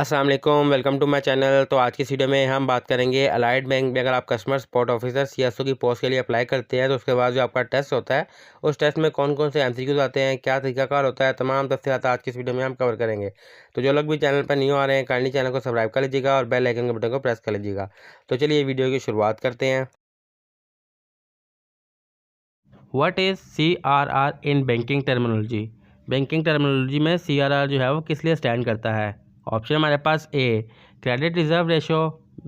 अस्सलाम वालेकुम, welcome to my channel. तो आज की इस वीडियो में हम बात करेंगे अलाइड बैंक में अगर आप कस्टमर सपोर्ट ऑफिसर सीएसओ की पोस्ट के लिए अप्लाई करते हैं तो उसके बाद जो आपका टेस्ट होता है उस टेस्ट में कौन कौन से एमसीक्यूज आते हैं, क्या तरीकाकार होता है, तमाम तफसीलात आज की इस वीडियो में हम कवर करेंगे। तो जो लोग भी चैनल पर न्यू आ रहे हैं काइंडली चैनल को सब्सक्राइब कर लीजिएगा और बेल आइकन के बटन को प्रेस कर लीजिएगा। तो चलिए वीडियो की शुरुआत करते हैं। What is CRR in banking terminology. Banking terminology में CRR जो है वो किस लिए स्टैंड करता है। ऑप्शन हमारे पास A credit reserve ratio,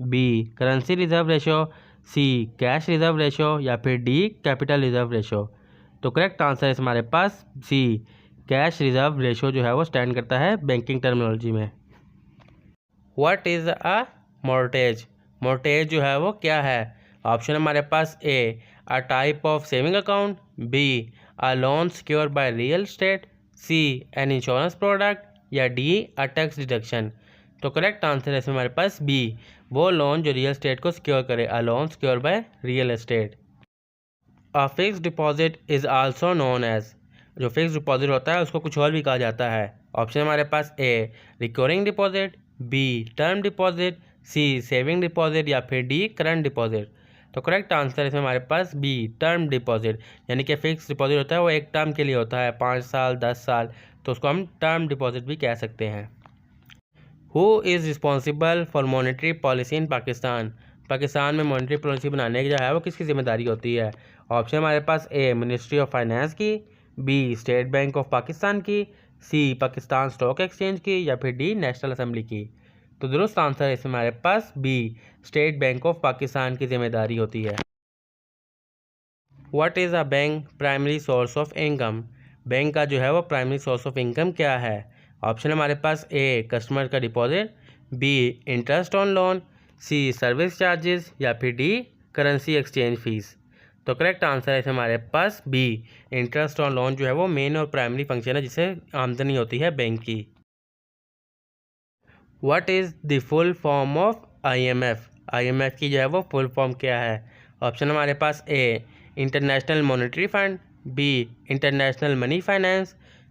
B currency reserve ratio, C cash reserve ratio या फिर डी कैपिटल रिजर्व रेशो। तो करेक्ट आंसर है हमारे पास सी कैश रिजर्व रेशो जो है वो स्टैंड करता है बैंकिंग टर्मिनोलॉजी में। What is a mortgage. Mortgage जो है वो क्या है। ऑप्शन हमारे पास A a type of saving account, B a loan secure by real estate, C an insurance product या डी अ टैक्स डिडक्शन। तो करेक्ट आंसर है इसमें हमारे पास बी वो लोन जो रियल एस्टेट को सिक्योर करे, a loan secure by real estate. A fix deposit is also known as. जो फिक्स डिपॉजिट होता है उसको कुछ और भी कहा जाता है। ऑप्शन हमारे पास A recurring deposit, B term deposit, C saving deposit या फिर डी करंट डिपॉजिट। तो करेक्ट आंसर है इसमें हमारे पास बी टर्म डिपॉजिट, यानी कि फिक्स डिपॉजिट होता है वो एक टर्म के लिए होता है, 5 साल 10 साल, तो उसको हम टर्म डिपॉजिट भी कह सकते हैं। Who is responsible for monetary policy in Pakistan. Pakistan में मॉनेटरी पॉलिसी बनाने की जो है वो किसकी जिम्मेदारी होती है। ऑप्शन हमारे पास ए मिनिस्ट्री ऑफ फाइनेंस की, B state bank of Pakistan की, सी पाकिस्तान स्टॉक एक्सचेंज की या फिर डी नेशनल असेंबली की। तो दुरुस्त आंसर है इसमें हमारे पास B state bank of Pakistan की जिम्मेदारी होती है। What is a bank primary source of income. Bank का जो है वो प्राइमरी सोर्स ऑफ इनकम क्या है। ऑप्शन हमारे पास ए कस्टमर का deposit, B interest on loan, C service charges या फिर डी करेंसी एक्सचेंज फीस। तो करेक्ट आंसर है इसमें हमारे पास बी इंटरेस्ट ऑन लोन जो है वो मेन और प्राइमरी फंक्शन है जिससे आमदनी होती है बैंक की। What is the full form of IMF। IMF की जो है वो फुल फॉर्म क्या है। ऑप्शन हमारे पास A International Monetary Fund, B international money finance,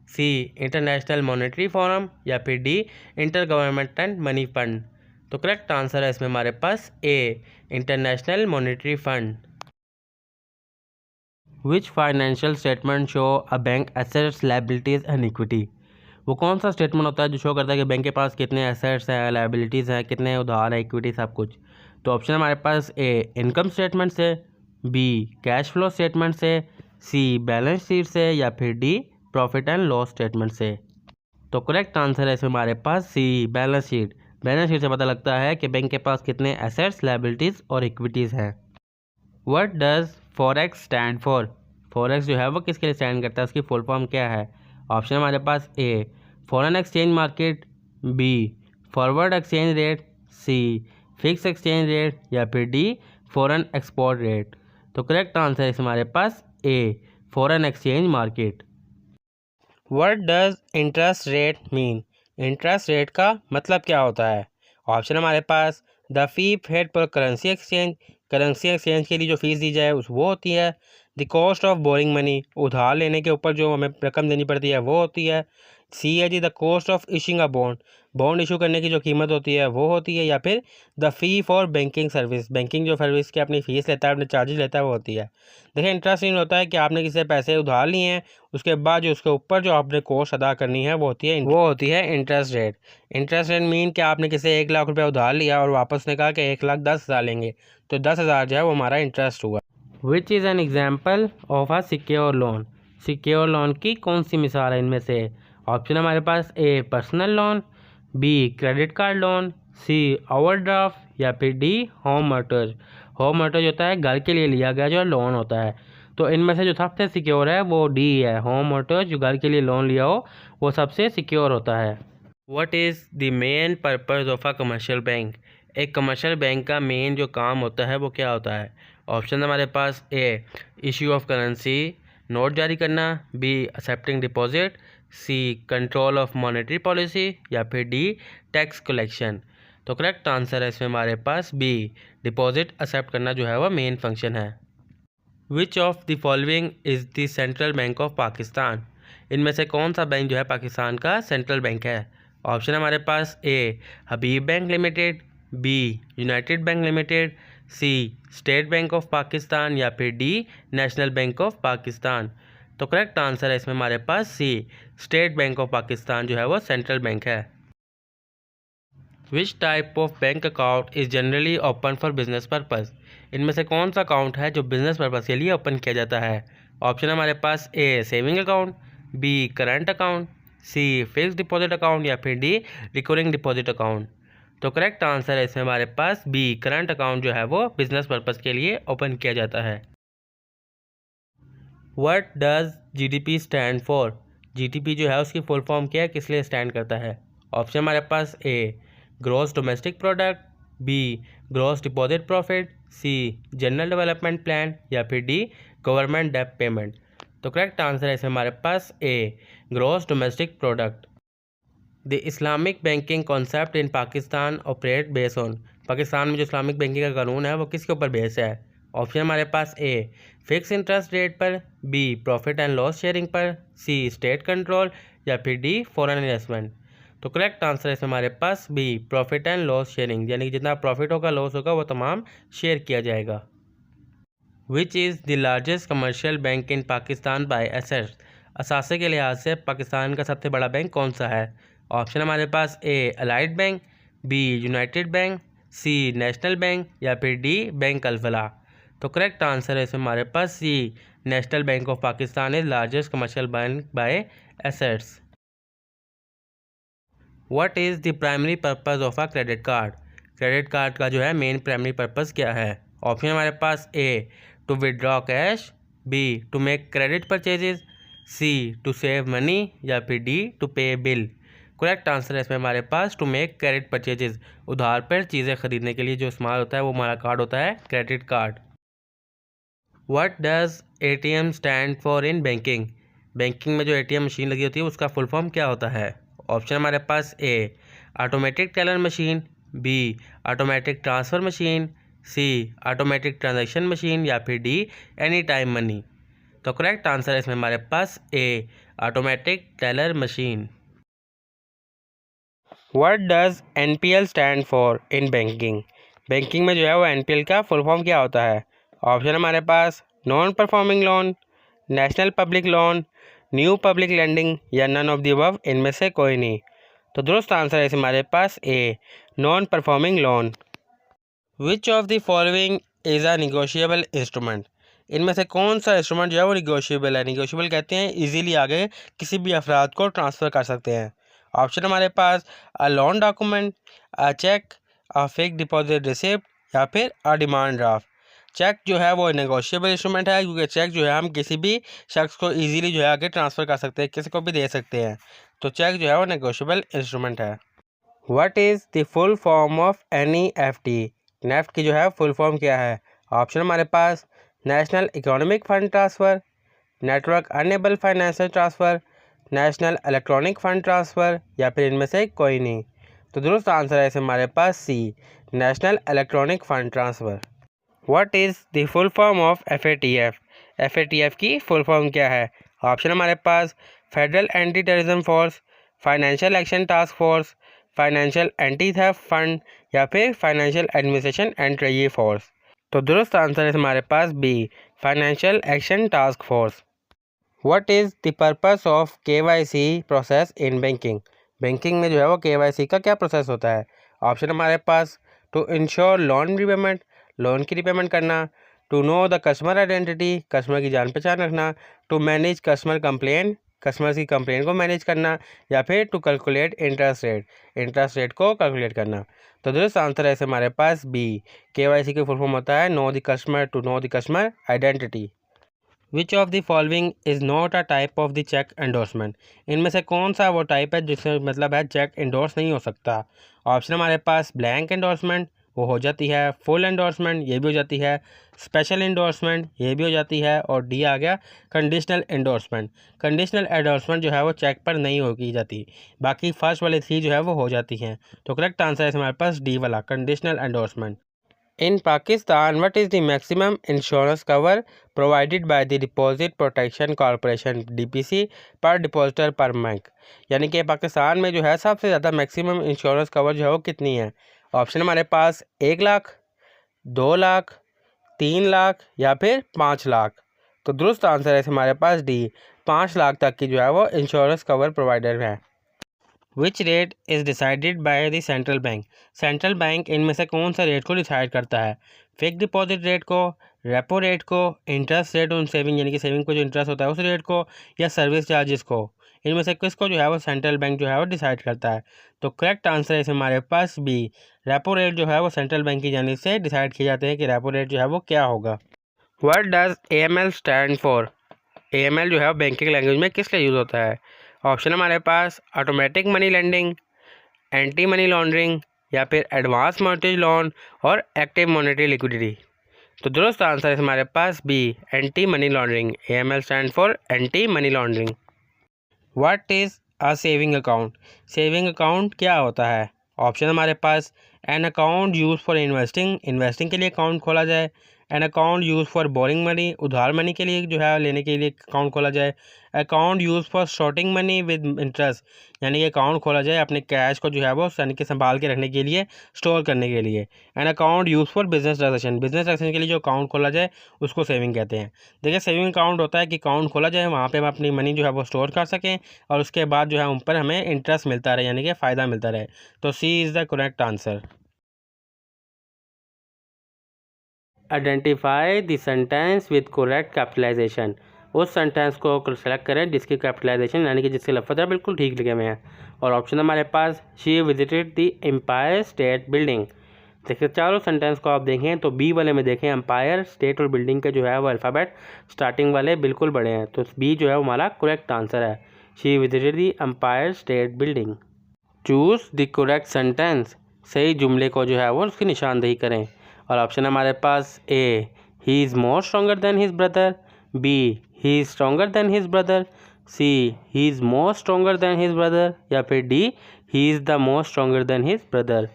C international monetary forum या फिर D inter governmental money fund. तो करेक्ट आंसर है इसमें हमारे पास A International Monetary Fund. Which financial statement show a bank assets liabilities and equity. वो कौन सा स्टेटमेंट होता है जो शो करता है कि बैंक के पास कितने एसेट्स हैं, लायबिलिटीज़ हैं, कितने उधार हैं, इक्विटी सब कुछ। तो ऑप्शन हमारे पास ए इनकम स्टेटमेंट से, बी कैश फ्लो स्टेटमेंट से, सी बैलेंस शीट से या फिर D profit and loss statement से। तो करेक्ट आंसर है इसमें हमारे पास सी बैलेंस शीट। बैलेंस शीट से पता लगता है कि बैंक के पास कितने एसेट्स, लायबिलिटीज़ और इक्विटीज़ हैं। What does forex stand for. Forex जो है वो किसके लिए स्टैंड करता है, उसकी फुल फॉर्म क्या है। ऑप्शन हमारे पास A foreign exchange market, B forward exchange rate, C fix exchange rate या फिर डी फॉरेन एक्सपोर्ट रेट। तो करेक्ट आंसर है हमारे पास A foreign exchange market. What does interest rate mean. Interest rate का मतलब क्या होता है। ऑप्शन हमारे पास the fee paid per currency exchange. Currency exchange के लिए जो फीस दी जाए उस वो होती है। The cost of boring money, उधार लेने के ऊपर जो हमें रकम देनी पड़ती है वो होती है। सी है जी the cost of issuing a bond, bond issue करने की जो कीमत होती है वो होती है। या फिर the fee for banking service, banking जो सर्विस की अपनी फ़ीस लेता है, अपने चार्जेस लेता है वो होती है। देखिए इंटरेस्ट रेट होता है कि आपने किसी से पैसे उधार लिए हैं, उसके बाद जो उसके ऊपर जो आपने कॉस्ट अदा करनी है वो होती है interest rate. Interest rate mean कि आपने किसी 1 लाख रुपया उधार लिया और वापस उसने कहा कि 1,10,000 लेंगे, तो 10,000 जो है वो हमारा इंटरेस्ट हुआ। Which is an example of a secure loan. Secure loan की कौन सी मिसाल है इनमें से। ऑप्शन हमारे पास A personal loan, B credit card loan, C overdraft या फिर D home mortgage. Home mortgage होता है घर के लिए लिया गया जो लोन होता है। तो इनमें से जो सबसे सिक्योर है वो डी है, होम मोर्टगेज। जो घर के लिए लोन लिया हो वो सबसे सिक्योर होता है। What is the main purpose of a commercial bank. एक कमर्शियल बैंक का मेन जो काम होता है वो क्या होता है। ऑप्शन हमारे पास A issue of currency, note जारी करना, B accepting deposit, C control of monetary policy या फिर डी टैक्स कलेक्शन। तो करेक्ट आंसर है इसमें हमारे पास बी डिपॉजिट एक्सेप्ट करना जो है वह मेन फंक्शन है। विच of the following is the central bank of Pakistan. इनमें से कौन सा बैंक जो है पाकिस्तान का सेंट्रल बैंक है। ऑप्शन हमारे पास A Habib Bank Limited, B United Bank Limited, C State bank of Pakistan या फिर D National Bank of Pakistan. तो करेक्ट आंसर है इसमें हमारे पास C State bank of Pakistan जो है वो सेंट्रल बैंक है। Which type of bank account is generally open for business purpose. इनमें से कौन सा अकाउंट है जो बिजनेस पर्पज़ के लिए ओपन किया जाता है। ऑप्शन हमारे पास A saving account, B current account, C fix deposit account या फिर डी रिकरिंग डिपॉजिट अकाउंट। तो करेक्ट आंसर है इसमें हमारे पास बी करंट अकाउंट जो है वो बिजनेस पर्पज़ के लिए ओपन किया जाता है। What does GDP stand for. GDP जो है उसकी फुल फॉर्म क्या है, किस लिए स्टैंड करता है। ऑप्शन हमारे पास A gross domestic product, B gross deposit profit, C general development plan या फिर डी गवर्नमेंट डेब्ट पेमेंट। तो करेक्ट आंसर है इसमें हमारे पास A gross domestic product. The Islamic banking concept in Pakistan operate base on. Pakistan में जो इस्लामिक बैंकिंग का कानून है वो किसके ऊपर बेस है। ऑप्शन हमारे पास ए फिक्स इंटरेस्ट रेट पर, B profit and loss sharing पर, सी स्टेट कंट्रोल या फिर डी फॉरेन इन्वेस्टमेंट। तो करेक्ट आंसर है इसमें हमारे पास B profit and loss sharing, यानी कि जितना प्रॉफिट होगा लॉस होगा वो तमाम शेयर किया जाएगा। Which is the largest commercial bank in Pakistan by assets. असासे के लिहाज से पाकिस्तान का सबसे बड़ा बैंक कौन सा है। ऑप्शन हमारे पास A Allied Bank, B United Bank, C National Bank या फिर डी बैंक अल-फलाह। तो करेक्ट आंसर है इसमें हमारे पास C National Bank of Pakistan is largest commercial bank by assets. What is the primary purpose of a credit card. Credit card का जो है मेन प्राइमरी पर्पज़ क्या है। ऑप्शन हमारे पास A to withdraw cash, B to make credit purchases, C to save money या फिर D to pay bill. Correct answer है इसमें हमारे पास टू मेक क्रेडिट परचेजेस, उधार पर चीज़ें खरीदने के लिए जो इस्तेमाल होता है वो हमारा कार्ड होता है credit card. What does ATM stand for in banking. Banking में जो एटीएम मशीन लगी होती है उसका फुल फॉर्म क्या होता है। ऑप्शन हमारे पास A automatic teller machine, B automatic transfer machine, C automatic transaction machine या फिर डी एनी टाइम मनी। तो करेक्ट आंसर है इसमें हमारे पास A automatic teller machine. What does NPL stand for in banking. Banking में जो है वो एनपीएल का फुल फॉर्म क्या होता है। ऑप्शन हमारे पास non performing loan, national public loan, new public lending या नन ऑफ द अबव, इनमें से कोई नहीं। तो दुरुस्त आंसर है हमारे पास A non performing loan. Which of the following is a negotiable instrument. इनमें से कौन सा इंस्ट्रूमेंट जो है वो निगोशिएबल है। निगोशिएबल कहते हैं इजीली आगे किसी भी अफराद को ट्रांसफ़र कर सकते हैं। ऑप्शन हमारे पास a loan document, a cheque, a fixed deposit receipt या फिर अ डिमांड ड्राफ्ट। चेक जो है वो नेगोशिएबल इंस्ट्रूमेंट है, क्योंकि चेक जो है हम किसी भी शख्स को इजीली जो है आगे ट्रांसफ़र कर सकते हैं, किसी को भी दे सकते हैं। तो चेक जो है वो नेगोशिएबल इंस्ट्रूमेंट है। What is the full form of NEFT। NEFT की जो है फुल फॉर्म क्या है। ऑप्शन हमारे पास national economic fund transfer, network enable financial transfer, national electronic fund transfer या फिर इनमें से कोई नहीं। तो दुरुस्त आंसर है इसमें हमारे पास C national electronic fund transfer. What is the full form of FATF। FATF की फुल फॉर्म क्या है। ऑप्शन हमारे पास federal anti terrorism force, financial action task force, financial anti theft fund या फिर financial administration and treasury force. तो दुरुस्त answer है हमारे पास B Financial action task Force. What is the purpose of KYC process in banking. Banking में जो है वो KYC का क्या प्रोसेस होता है। ऑप्शन हमारे पास to insure loan repayment, loan की रीपेमेंट करना, to know the customer identity, customer की जान पहचान रखना, to manage customer complain, customer की कंप्लेन को मैनेज करना या फिर to calculate interest rate, interest rate को कैलकुलेट करना। तो दुरुस्त आंसर है हमारे पास बी KYC की फुल फॉर्म होता है know the customer, to know the customer identity. Which of the following is not a type of the check endorsement. इनमें से कौन सा वो टाइप है जिसमें मतलब है चेक एंडोर्स नहीं हो सकता। ऑप्शन हमारे पास ब्लैंक एंडोर्समेंट वो हो जाती है, फुल एंडोर्समेंट ये भी हो जाती है, स्पेशल एंडोर्समेंट ये भी हो जाती है और डी आ गया कंडीशनल एंडोर्समेंट। कंडीशनल एंडोर्समेंट जो है वो चेक पर नहीं हो की जाती, बाकी फर्स्ट वाले थ्री जो है वो हो जाती हैं। तो करेक्ट आंसर है हमारे पास डी वाला conditional endorsement. In Pakistan what is the maximum insurance cover provided by the deposit protection corporation DPC पर डिपॉजिटर पर मंथ। यानी कि पाकिस्तान में जो है सबसे ज़्यादा मैक्सिमम इंश्योरेंस कवर जो है वो कितनी है। ऑप्शन हमारे पास 1 लाख, 2 लाख, 3 लाख या फिर 5 लाख। तो दुरुस्त आंसर है हमारे पास डी, 5 लाख तक की जो है वो इंश्योरेंस कवर प्रोवाइडर है। Which rate is decided by the central bank. Central bank इनमें से कौन सा रेट को डिसाइड करता है। फिक्स डिपॉजिट रेट को, रेपो रेट को, इंटरेस्ट रेट ऑन सेविंग यानी कि सेविंग को जो इंटरेस्ट होता है उस रेट को, या सर्विस चार्जेस को। इनमें से किसको जो है वो सेंट्रल बैंक जो है वो डिसाइड करता है। तो करेक्ट आंसर है हमारे पास बी, रेपो रेट जो है वो सेंट्रल बैंक की जानिब से डिसाइड किए जाते हैं कि रेपो रेट जो है वो क्या होगा। What does AML stand for. AML जो है बैंकिंग लैंग्वेज में किस लिए यूज़ होता है। ऑप्शन हमारे पास automatic money lending, anti money laundering या फिर एडवांस मॉर्गेज लोन और एक्टिव मॉनेटरी लिक्विडिटी। तो दुरुस्त आंसर है हमारे पास B, anti money laundering. AML stand for anti money laundering. What is a saving account. Saving account क्या होता है। ऑप्शन हमारे पास an account use for investing, investing के लिए अकाउंट खोला जाए। An account use for borrowing money, उधार मनी के लिए जो है लेने के लिए अकाउंट खोला जाए। Account use for shorting money with interest, यानी कि अकाउंट खोला जाए अपने कैश को जो है वो यानी कि संभाल के रखने के लिए, स्टोर करने के लिए। N account use for business transaction, business transaction के लिए जो अकाउंट खोला जाए उसको सेविंग कहते हैं। देखिए सेविंग अकाउंट होता है कि अकाउंट खोला जाए वहाँ पे हम अपनी मनी जो है वो स्टोर कर सकें और उसके बाद जो है उन पर हमें इंटरेस्ट मिलता रहे यानी कि फ़ायदा मिलता रहे। तो C is the correct answer. Identify the sentence with correct capitalization. उस सेंटेंस को सेलेक्ट करें जिसकी कैपिटलाइजेशन यानी कि जिसके लफ्ज़ है बिल्कुल ठीक लिखे हुए हैं। और ऑप्शन हमारे पास she visited the Empire State Building. देखिए चारों सेंटेंस को आप देखें तो बी वाले में देखें एम्पायर स्टेट और बिल्डिंग के जो है वो अल्फ़ाबेट स्टार्टिंग वाले बिल्कुल बड़े हैं, तो बी जो है वो हमारा करेक्ट आंसर है। She visited the Empire State Building. Choose the correct sentence. सही जुमले को जो है वो उसकी निशानदेही करें। और ऑप्शन हमारे पास A, he is more stronger than his brother, B, he is stronger than his brother, C, he is more stronger than his brother या फिर D, he is the more stronger than his brother.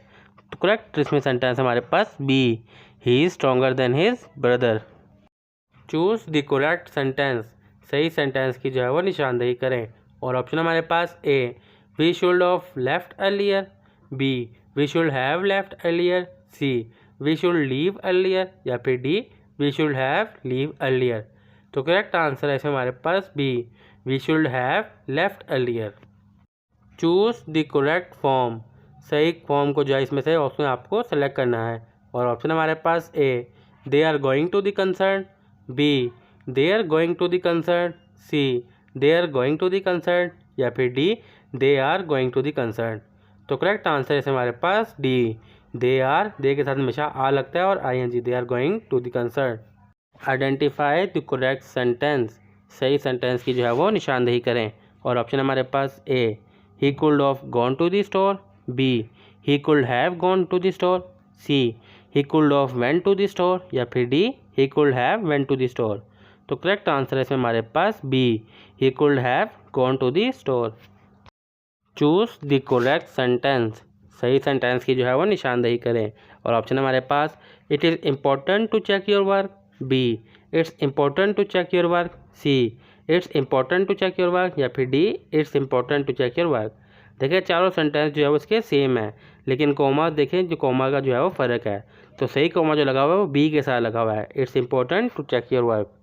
तो correct इसमें sentence हमारे पास B, he is stronger than his brother. Choose the correct sentence. सही sentence की जो है वो निशानदेही करें। और ऑप्शन हमारे पास A, we should of left earlier, B, we should have left earlier, C, we should leave earlier या फिर D, we should have leave earlier. तो करेक्ट आंसर है इसमें हमारे पास B, we should have left earlier. Choose the correct form. सही form को जो है इसमें से ऑप्शन आपको सेलेक्ट करना है। और ऑप्शन हमारे पास A, they are going to the concern, B, they are going to the concern, C, they are going to the concern या फिर D, they are going to the concern. तो correct answer है हमारे पास D, they are, दे के साथ हमेशा आ लगता है और ING, they are going to the concern. Identify the correct sentence. सही सेंटेंस की जो है वो निशानदेही करें। और ऑप्शन हमारे पास A, he could of gone to the store, B, he could have gone to the store, C, he could of went to the store या फिर D, he could have went to the store. तो correct answer है इसमें हमारे पास B, he could have gone to the store. Choose the correct sentence. सही sentence की जो है वो निशानदेही करें। और ऑप्शन हमारे पास it is important to check your work, B, it's important to check your work, C, it's important to check your work या फिर D, it's important to check your work. देखिए चारों सेंटेंस जो है वो इसके सेम है, लेकिन कोमा देखें जो कोमा का जो है वो फ़र्क है। तो सही कोमा जो लगा हुआ है वो बी के साथ लगा हुआ है, it's important to check your work.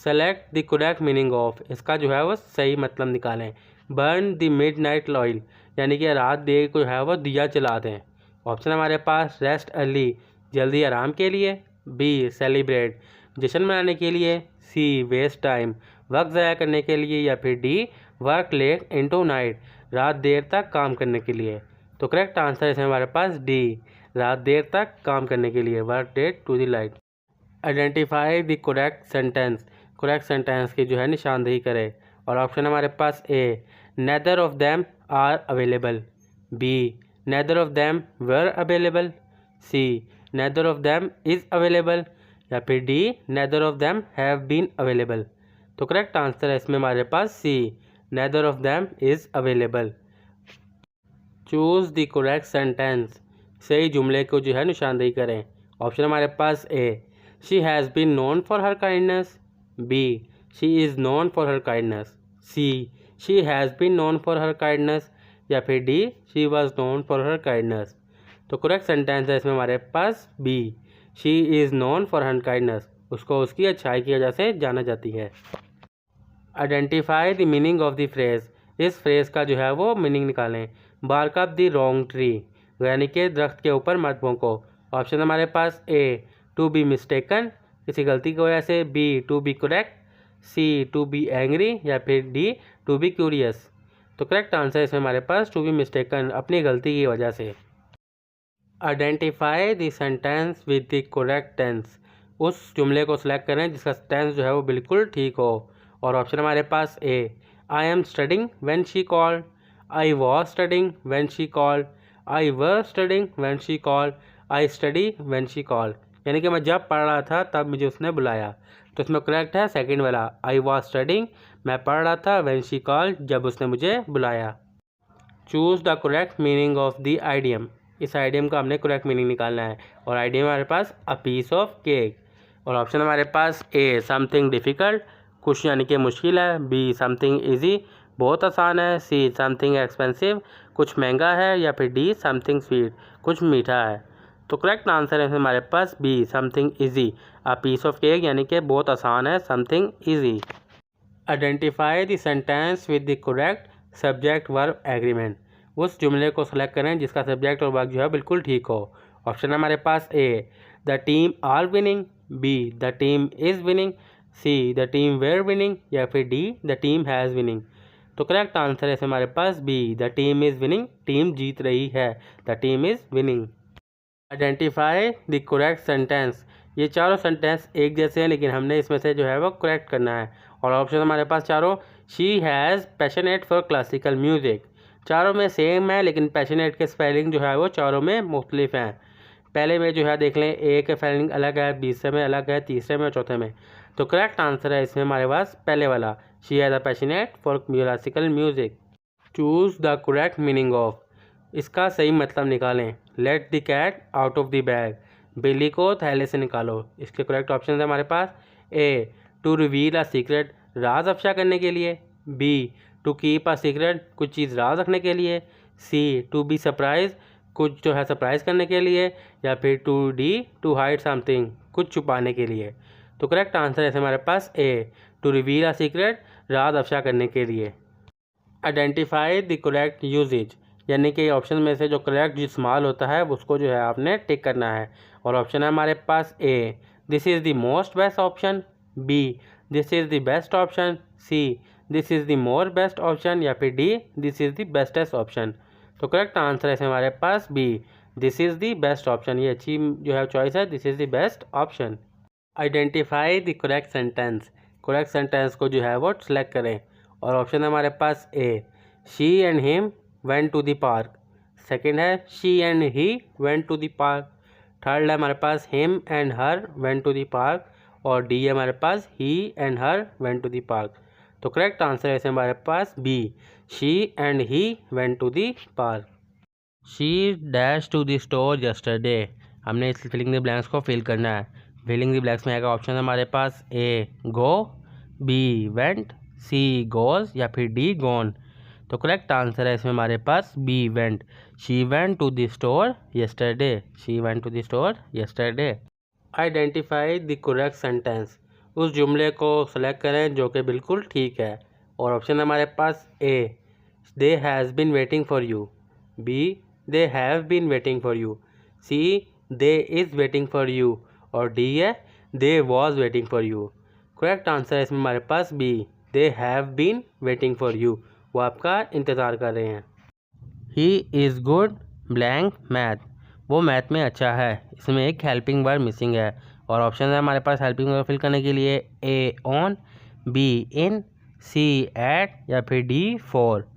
Select the correct meaning of. इसका जो है वो सही मतलब निकालें। बर्न द मिडनाइट ऑयल, यानी कि रात देर को है वो दिया जला दें। ऑप्शन हमारे पास रेस्ट अर्ली, जल्दी आराम के लिए, बी, सेलिब्रेट, जश्न मनाने के लिए, सी, वेस्ट टाइम, वक्त ज़ाया करने के लिए या फिर D, work late into night, रात देर तक काम करने के लिए। तो करेक्ट आंसर है हमारे पास डी, रात देर तक काम करने के लिए, work late to the light. Identify the correct sentence. Correct sentence की जो है निशानदेही करें। और ऑप्शन हमारे पास A, neither of them are available, B, neither of them were available, C, neither of them is available या फिर D, neither of them have been available. तो करेक्ट आंसर है इसमें हमारे पास C, neither of them is available. Choose the correct sentence. सही जुमले को जो है निशानदेही करें। ऑप्शन हमारे पास A, she has been known for her kindness, B, she is known for her kindness, C, she has been known for her kindness, या फिर D, she was known for her kindness. तो correct sentence है इसमें हमारे पास B, she is known for her kindness, उसको उसकी अच्छाई की वजह से जाना जाती है। Identify the meaning of the phrase, इस फ्रेज का जो है वो मीनिंग निकालें। Bark up the wrong tree, यानी कि दरख्त के ऊपर मत भौंको। ऑप्शन हमारे पास ए, टू बी मिस्टेकन, किसी गलती की वजह से, B, to be correct, C, to be angry, या फिर डी, टू बी क्यूरियस। तो करेक्ट आंसर इसमें हमारे पास टू बी मिस्टेकन, अपनी गलती की वजह से। Identify the sentence with the correct tense, उस जुमले को सिलेक्ट करें जिसका टेंस जो है वो बिल्कुल ठीक हो। और ऑप्शन हमारे पास A, I am studying when she called, I was studying when she called, I were studying when she called, I study when she called, यानी कि मैं जब पढ़ रहा था तब मुझे उसने बुलाया। तो इसमें करेक्ट है सेकंड वाला, आई वॉज स्टडिंग, मैं पढ़ रहा था, व्हेन शी कॉल्ड, जब उसने मुझे बुलाया। Choose the correct meaning of the idiom, इस आइडियम का हमने करेक्ट मीनिंग निकालना है। और आइडियम हमारे पास अ पीस ऑफ केक। और ऑप्शन हमारे पास ए, समथिंग डिफ़िकल्ट, कुछ यानी कि मुश्किल है, बी, समथिंग इजी, बहुत आसान है, सी, समथिंग एक्सपेंसिव, कुछ महंगा है, या फिर डी, समथिंग स्वीट, कुछ मीठा है। तो करेक्ट आंसर है हमारे पास B, something easy, a piece of cake, यानी कि बहुत आसान है, something easy. Identify the sentence with the correct subject verb agreement, उस जुमले को सेलेक्ट करें जिसका सब्जेक्ट और वर्ब जो है बिल्कुल ठीक हो। ऑप्शन हमारे पास A, the team are winning, B, the team is winning, C, the team were winning, या फिर D, the team has winning. तो करेक्ट आंसर है हमारे पास B, the team is winning, team जीत रही है, the team is winning. Identify the correct sentence, ये चारों सेंटेंस एक जैसे हैं लेकिन हमने इसमें से जो है वो करेक्ट करना है। और ऑप्शन हमारे पास चारों, she has passionate for classical music, चारों में सेम है लेकिन पैशनेट के स्पेलिंग जो है वो चारों में मुख्तलिफ हैं। पहले में जो है देख लें, ए के स्पेलिंग अलग है, दूसरे में अलग है, तीसरे में और चौथे में। तो करेक्ट आंसर है इसमें हमारे पास पहले वाला, she has a passionate for classical music. Choose the correct meaning of, इसका सही मतलब निकालें। Let the cat out of the bag, बिल्ली को थैले से निकालो। इसके करेक्ट ऑप्शन है हमारे पास A, to reveal a secret, राज अफशा करने के लिए, B, to keep a secret, कुछ चीज़ राज रखने के लिए, सी, टू बी सरप्राइज, कुछ जो है सरप्राइज करने के लिए, या फिर to D, to hide something, कुछ छुपाने के लिए। तो करेक्ट आंसर है हमारे पास A, to reveal a secret, राज अफशा करने के लिए। आइडेंटिफाई द करेक्ट यूजेज, यानी कि ऑप्शन में से जो करेक्ट इस्तेमाल होता है उसको जो है आपने टिक करना है। और ऑप्शन है हमारे पास A, this is the most best option, B, this is the best option, C, this is the more best option, या फिर D, this is the bestest option. तो करेक्ट आंसर है हमारे पास B, this is the best option, ये अच्छी जो है चॉइस है, this is the best option. Identify the correct sentence, correct sentence को जो है वो सिलेक्ट करें। और ऑप्शन है हमारे पास A, she and him went to the park, second है she and he went to the park, third है हमारे पास him and her went to the park, और डी है हमारे पास he and her went to the park. तो correct answer है हमारे पास B, she and he went to the park. She dash to the store yesterday, हमने इस फिलिंग द ब्लैंक्स को फिल करना है। फिलिंग द ब्लैंक्स में आएगा ऑप्शन हमारे पास A, go, B, went, C, goes, या फिर डी, गॉन। तो करेक्ट आंसर है इसमें हमारे पास B, went, she went to the store yesterday, she went to the store yesterday. Identify the correct sentence, उस जुमले को सेलेक्ट करें जो कि बिल्कुल ठीक है। और ऑप्शन है हमारे पास A, they has been waiting for you, B, they have been waiting for you, C, they is waiting for you, और डी है they was waiting for you. Correct answer है इसमें हमारे पास B, they have been waiting for you, वो आपका इंतज़ार कर रहे हैं। He is good blank math, वो मैथ में अच्छा है, इसमें एक हेल्पिंग वर्ड मिसिंग है। और ऑप्शन है हमारे पास हेल्पिंग वर्ड फिल करने के लिए A, on, B, in, C, at, या फिर डी, फॉर।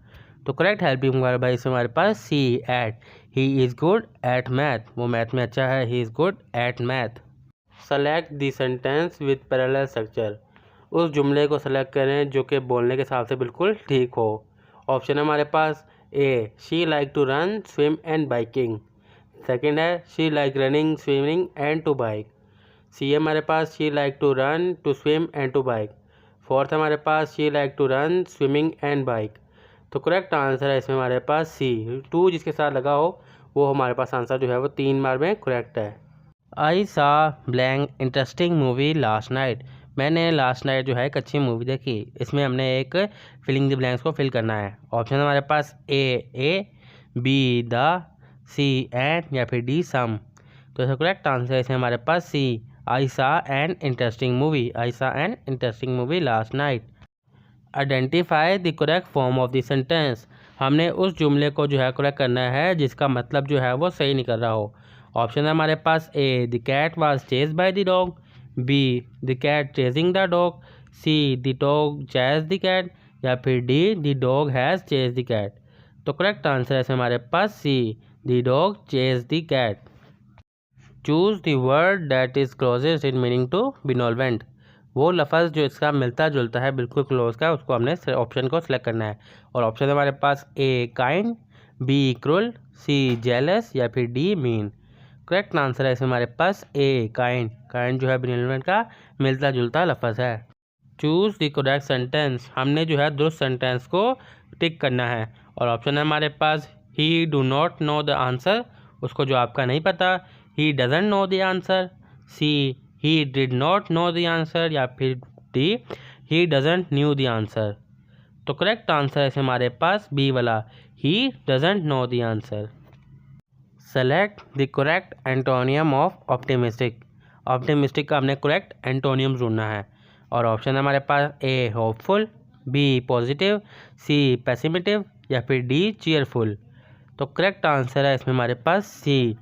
तो करेक्ट हेल्पिंग वर्ब है इसमें हमारे पास C, at, he is good at math, वो मैथ में अच्छा है, he is good at math. Select the sentence with parallel structure, उस जुमले को सेलेक्ट करें जो कि बोलने के हिसाब से बिल्कुल ठीक हो। ऑप्शन है हमारे पास A, she like to run, swim and biking, second है she like running swimming and to bike. C है हमारे पास she like to run to swim and to bike. Fourth हमारे पास she like to run swimming and bike. तो correct answer है इसमें हमारे पास सी। टू जिसके साथ लगा हो वो हमारे पास आंसर जो है वो 3 बार में करेक्ट है। आई सा blank interesting movie last night. मैंने लास्ट नाइट जो है एक अच्छी मूवी देखी। इसमें हमने एक फिलिंग द ब्लैंक्स को फिल करना है। ऑप्शन हमारे पास ए, बी द, सी एंड या फिर डी सम। तो इसका करेक्ट आंसर है इसमें हमारे पास सी। आई saw an interesting movie. I saw an interesting movie last night. Identify the correct form of the sentence. हमने उस जुमले को जो है करेक्ट करना है जिसका मतलब जो है वो सही निकल रहा हो। ऑप्शन है हमारे पास A the cat was chased by the dog, B the cat chasing the dog, C the dog chase the cat या फिर D the dog has chase the cat. तो करेक्ट आंसर है इसमें हमारे पास C the dog chase the cat. Choose the word that is closest in meaning to benevolent. वो लफ्ज़ जो इसका मिलता जुलता है बिल्कुल क्लोज का, उसको हमने ऑप्शन को सिलेक्ट करना है। और ऑप्शन है हमारे पास A kind, B cruel, C jealous या फिर डी मीन। करेक्ट आंसर है इसमें हमारे पास ए काइंड। काइंड जो है बिनोल्वेंट का मिलता जुलता लफ्ज़ है। Choose the correct sentence. हमने जो है दुरुस्त सेंटेंस को टिक करना है। और ऑप्शन है हमारे पास he do not know the answer, उसको जो आपका नहीं पता। He doesn't know the answer, C he did not know the answer या फिर D he doesn't knew the answer. तो करेक्ट आंसर है हमारे पास बी वाला, he doesn't know the answer. Select the correct antonym of optimistic. Optimistic का हमने correct antonym ढूंढना है। और ऑप्शन है हमारे पास ए होपफुल, बी पॉजिटिव, सी पेसिमिटिव या फिर डी चीयरफुल। तो करेक्ट आंसर है इसमें हमारे पास सी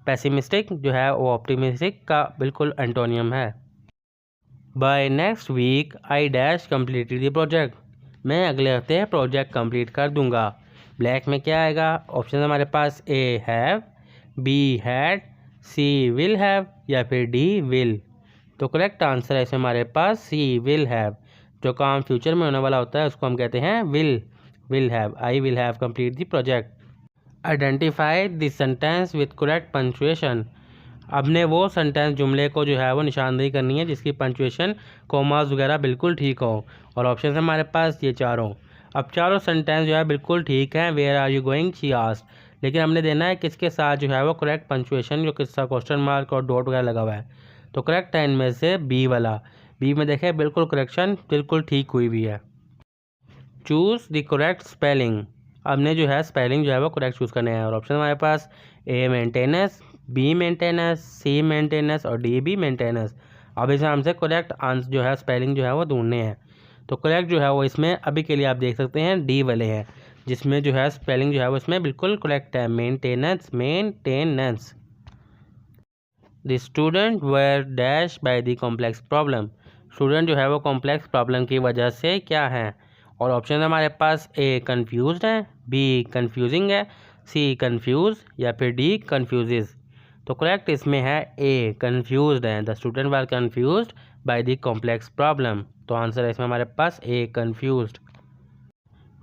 पेसिमिस्टिक जो है वो ऑप्टिमिस्टिक का बिल्कुल एंटोनियम है। By next week I dash completed the project. मैं अगले हफ्ते प्रोजेक्ट कंप्लीट कर दूंगा। ब्लैक में क्या आएगा? ऑप्शन हमारे पास A have, B had, C will have या फिर डी विल। तो करेक्ट आंसर है इसमें हमारे पास सी विल हैव। जो काम फ्यूचर में होने वाला होता है उसको हम कहते हैं will have. I will have complete the project. Identify the sentence with correct punctuation. आपने वो सेंटेंस जुमले को जो है वो निशानदेही करनी है जिसकी पंचुएशन कोमास वगैरह बिल्कुल ठीक हो। और ऑप्शन हमारे पास ये चारों। अब चारों सेंटेंस जो है बिल्कुल ठीक है। Where are you going she asked. लेकिन हमने देना है किसके साथ जो है वो करेक्ट पंचुएशन, जो किसका क्वेश्चन मार्क और डॉट वगैरह लगा हुआ है। तो करेक्ट है इनमें से बी वाला। बी में देखें बिल्कुल करेक्शन बिल्कुल ठीक हुई भी है। Choose the correct spelling. हमने जो है स्पेलिंग जो है वो करेक्ट चूज़ करना है। और ऑप्शन हमारे पास ए मेंटेनेंस, बी मेंटेनेंस, सी मेंटेनेंस और डी भी मेंटेनेंस। अब इसमें हमसे करेक्ट आंसर जो है स्पेलिंग जो है वो ढूंढने हैं। तो करेक्ट जो है वो इसमें अभी के लिए आप देख सकते हैं डी वाले हैं, जिसमें जो है स्पेलिंग जो है वो इसमें बिल्कुल करेक्ट है, maintenance. The student were dash by the complex problem. Student जो है वो कॉम्प्लेक्स प्रॉब्लम की वजह से क्या है? और ऑप्शन हमारे पास ए कंफ्यूज्ड है, बी कंफ्यूजिंग है, सी कंफ्यूज या फिर डी कंफ्यूजेस। तो करेक्ट इसमें है ए कंफ्यूज्ड है। The student were confused by the complex problem. तो आंसर है इसमें हमारे पास A confused.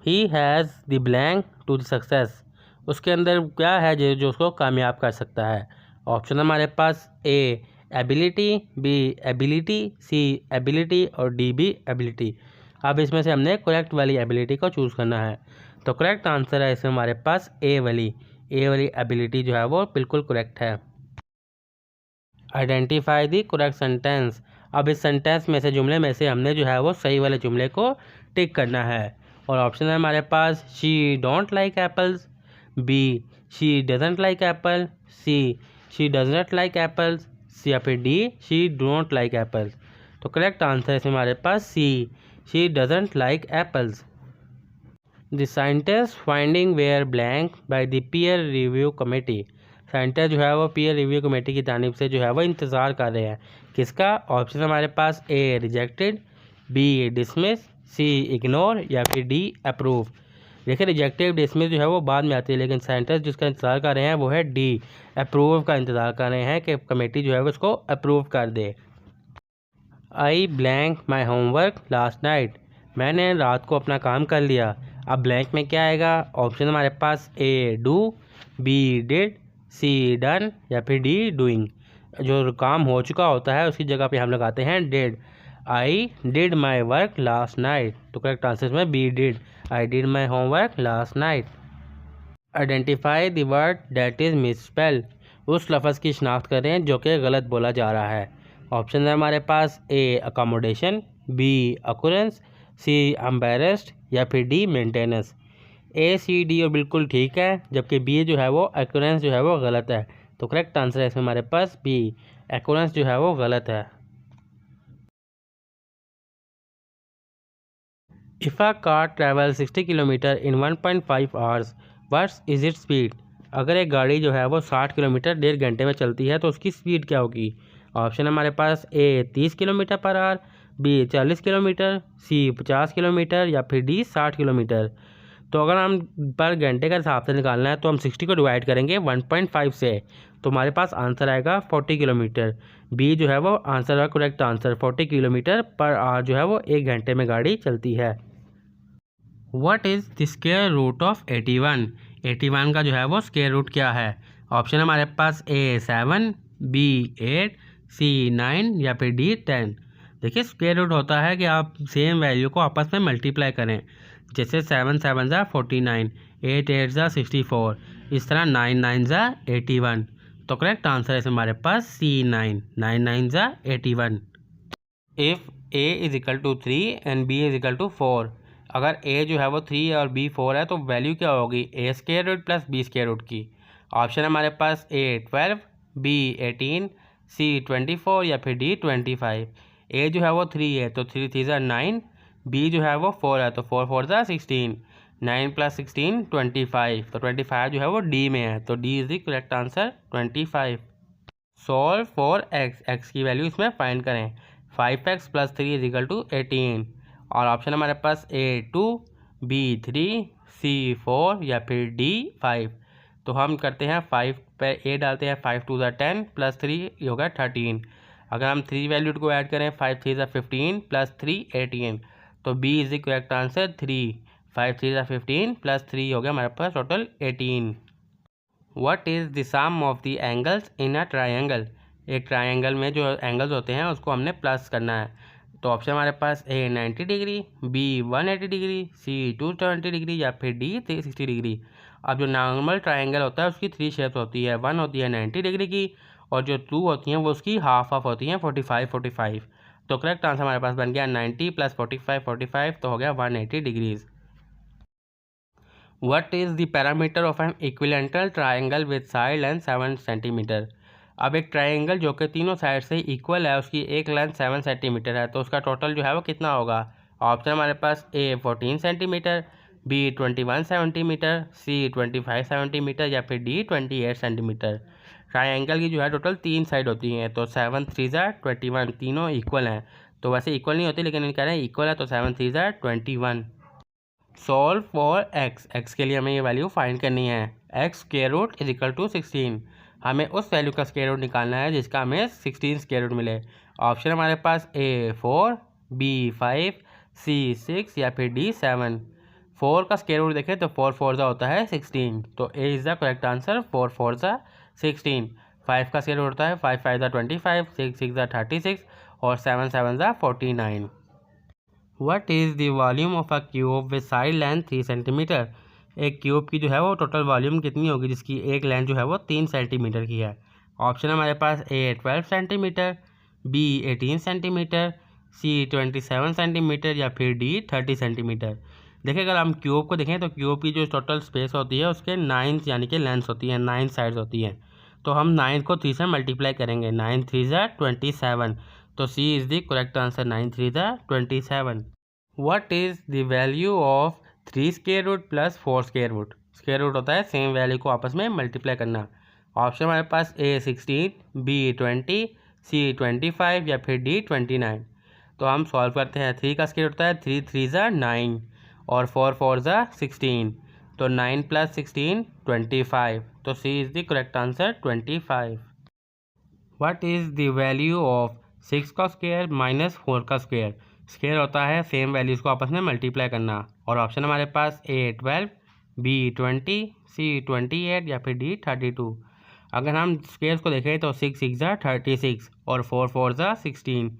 He has the blank to the success. उसके अंदर क्या है जो उसको कामयाब कर सकता है? ऑप्शन हमारे पास ए एबिलिटी, बी एबिलिटी, सी एबिलिटी और डी बी एबिलिटी। अब इसमें से हमने करेक्ट वाली एबिलिटी को चूज़ करना है। तो करेक्ट आंसर है इसमें हमारे पास ए वाली एबिलिटी जो है वो बिल्कुल करेक्ट है। Identify the correct sentence. अब इस सेंटेंस में से जुमले में से हमने जो है वो सही वाले जुमले को टिक करना है। और ऑप्शन है हमारे पास she don't like apples, B she doesn't like apple, C she does not like apples या फिर D she don't like apples. तो करेक्ट आंसर है इसमें हमारे पास C she doesn't like apples. The scientist finding were blank by the peer review committee. Scientist जो है वो पीयर रिव्यू कमेटी की जानिब से जो है वो इंतज़ार कर रहे हैं किसका? ऑप्शन हमारे पास ए रिजेक्टेड, बी डिसमिस, सी इग्नोर या फिर डी अप्रूव। देखिए रिजेक्टेड डिसमिस जो है वो बाद में आती है, लेकिन साइंटिस्ट जिसका इंतज़ार कर रहे हैं वो है डी अप्रूव का इंतज़ार कर रहे हैं कि कमेटी जो है वो उसको अप्रूव कर दे। I blank my homework last night. मैंने रात को अपना काम कर लिया। अब ब्लैंक में क्या आएगा? ऑप्शन हमारे पास A do, B did, C done या फिर डी डूइंग। जो काम हो चुका होता है उसकी जगह पे हम लगाते हैं did. I did my work last night, तो करेक्ट आंसर में B did. I did my homework last night. Identify the word that is misspell, उस लफ्ज़ की शिनाख्त करें जो कि गलत बोला जा रहा है। ऑप्शन है हमारे पास ए अकोमोडेशन, बी अकुरेंस, सी एम्बेरस्ड या फिर डी मेंटेनेंस। ए सी डी और बिल्कुल ठीक है, जबकि बी जो है वो अकुरेंस जो है वो गलत है। तो करेक्ट आंसर है इसमें हमारे पास बी, अकुरेंस जो है वो गलत है। If a car travel 60 kilometre in 1.5 hours, what's is it speed. अगर एक गाड़ी जो है वो 60 किलोमीटर 1.5 घंटे में चलती है तो उसकी स्पीड क्या होगी। ऑप्शन है हमारे पास A 30 kilometre per hour, B 40 kilometre, C 50 kilometre या फिर डी 60 किलोमीटर। तो अगर हम पर घंटे का हिसाब से निकालना है तो हम 60 को डिवाइड करेंगे 1.5 से, तो हमारे पास आंसर आएगा 40 किलोमीटर। बी जो है वो आंसर है correct answer, 40 kilometre per hour जो है वो 1 घंटे में गाड़ी चलती है। What is the square root of 81, 81 का जो है वो स्क्वायर रूट क्या है। ऑप्शन हमारे पास ए 7, बी 8, सी 9 या फिर डी 10। देखिए स्क्वायर रूट होता है कि आप सेम वैल्यू को आपस में मल्टीप्लाई करें, जैसे 7 7 ज़ा 49, 8 8 ज़ा 64, इस तरह 9 9 ज़ा 81। तो करेक्ट आंसर है हमारे पास सी 9, 9 9 ज़ा 81। If A is equal to 3 and B is equal to 4, अगर ए जो है वो 3 है और बी 4 है तो वैल्यू क्या होगी A square root plus B square root की। ऑप्शन हमारे पास ए 12, बी 18, सी 24 या फिर डी 25। ए जो है वो 3 है तो 3 3 ज़ा 9, बी जो है वो 4 है तो 4 4 ज़ा 16, 9 प्लस 16 25, तो 25 जो है वो डी में है, तो D is the correct answer 25। Solve for x, x की वैल्यू इसमें फाइंड करें। 5x plus 3 is equal to 18, और ऑप्शन हमारे पास ए 2, बी 3, सी 4 या फिर डी 5। तो हम करते हैं 5 पे ए डालते हैं, 5 2 ज़ा 10 प्लस 3 ये होगा 13। अगर हम 3 वैल्यू को ऐड करें 5 3 ज़ा 15 प्लस 3 18, तो B is the correct answer 3। 5 3 ज़ा 15 प्लस 3 हो गया हमारे पास total 18। What is the sum of the angles in a triangle, एक ट्रायंगल में जो एंगल्स होते हैं उसको हमने प्लस करना है। तो ऑप्शन हमारे पास ए 90 डिग्री, बी 180 डिग्री, सी 270 डिग्री या फिर डी 360 डिग्री। अब जो नॉर्मल ट्रायंगल होता है उसकी 3 शेप्स होती है, 1 होती है 90 डिग्री की और जो 2 होती हैं वो उसकी हाफ हाफ होती हैं 45 45। तो करेक्ट आंसर हमारे पास बन गया 90 प्लस 45 45, तो हो गया 180 degrees. What is the parameter of an equilateral triangle with side length 7 centimetre. अब एक ट्राइंगल जो कि तीनों साइड से इक्वल है उसकी एक लेंथ 7 सेंटीमीटर है, तो उसका टोटल जो है वो कितना होगा। ऑप्शन हमारे पास ए 14 सेंटीमीटर, बी 21 सेंटीमीटर, सी 25 सेंटीमीटर या फिर डी 28 सेंटीमीटर। ट्राइंगल की जो है टोटल 3 साइड होती हैं, तो 7 3 ज़ा 21, तीनों इक्वल हैं। तो वैसे इक्वल नहीं होती लेकिन कह रहे हैं इक्वल है, तो 7 3 ज़ा 21। सॉल्व फॉर एक्स, एक्स के लिए हमें ये वैल्यू फाइंड करनी है। X square root is equal to 16, हमें उस वैल्यू का स्क्वायर रूट निकालना है जिसका हमें 16 स्क्वायर रूट मिले। ऑप्शन हमारे पास ए 4, बी 5, सी 6 या फिर डी 7। 4 का स्क्वायर रूट देखें तो 4 4 ज़ा होता है 16, तो A is the correct answer 4 4 ज़ा 16। 5 का स्क्वायर रूट होता है 5 5 ज़ा 25, 6 6 ज़ा 36 और 7 7 ज़ा 49। What is the volume of a cube with side length 3 centimetre, एक क्यूब की जो है वो टोटल वॉल्यूम कितनी होगी जिसकी एक लेंथ जो है वो 3 सेंटीमीटर की है। ऑप्शन हमारे पास ए 12 सेंटीमीटर, बी 18 सेंटीमीटर, सी 27 सेंटीमीटर या फिर डी 30 सेंटीमीटर। देखिए अगर हम क्यूब को देखें तो क्यूब की जो टोटल स्पेस होती है उसके 9 यानी कि लेंथ्स होती हैं, 9 साइड्स होती हैं। तो हम 9 को 3 से मल्टीप्लाई करेंगे, 9 3 ज़ा 27, तो C is the correct answer 9 3 ज़ा 27। What is the value of 3 square root plus 4 square root, square root होता है सेम वैल्यू को आपस में मल्टीप्लाई करना। ऑप्शन हमारे पास ए 16, बी 20, सी 25 या फिर डी 29। तो हम सॉल्व करते हैं। 3 का स्क्वायर होता है 3 3 ज़ा 9 और 4 4 ज़ा 16, तो 9 प्लस 16 25, तो C is the correct answer 25। What is the value of 6 का स्क्वायर माइनस 4 का स्क्वायर, स्क्वायर होता है सेम वैल्यूज़ को आपस में मल्टीप्लाई करना। और ऑप्शन हमारे पास ए 12, बी 20, सी 28 या फिर डी 32। अगर हम स्क्वेयर्स को देखें तो 6 6 ज़ा 36 और 4 4 ज़ा 16।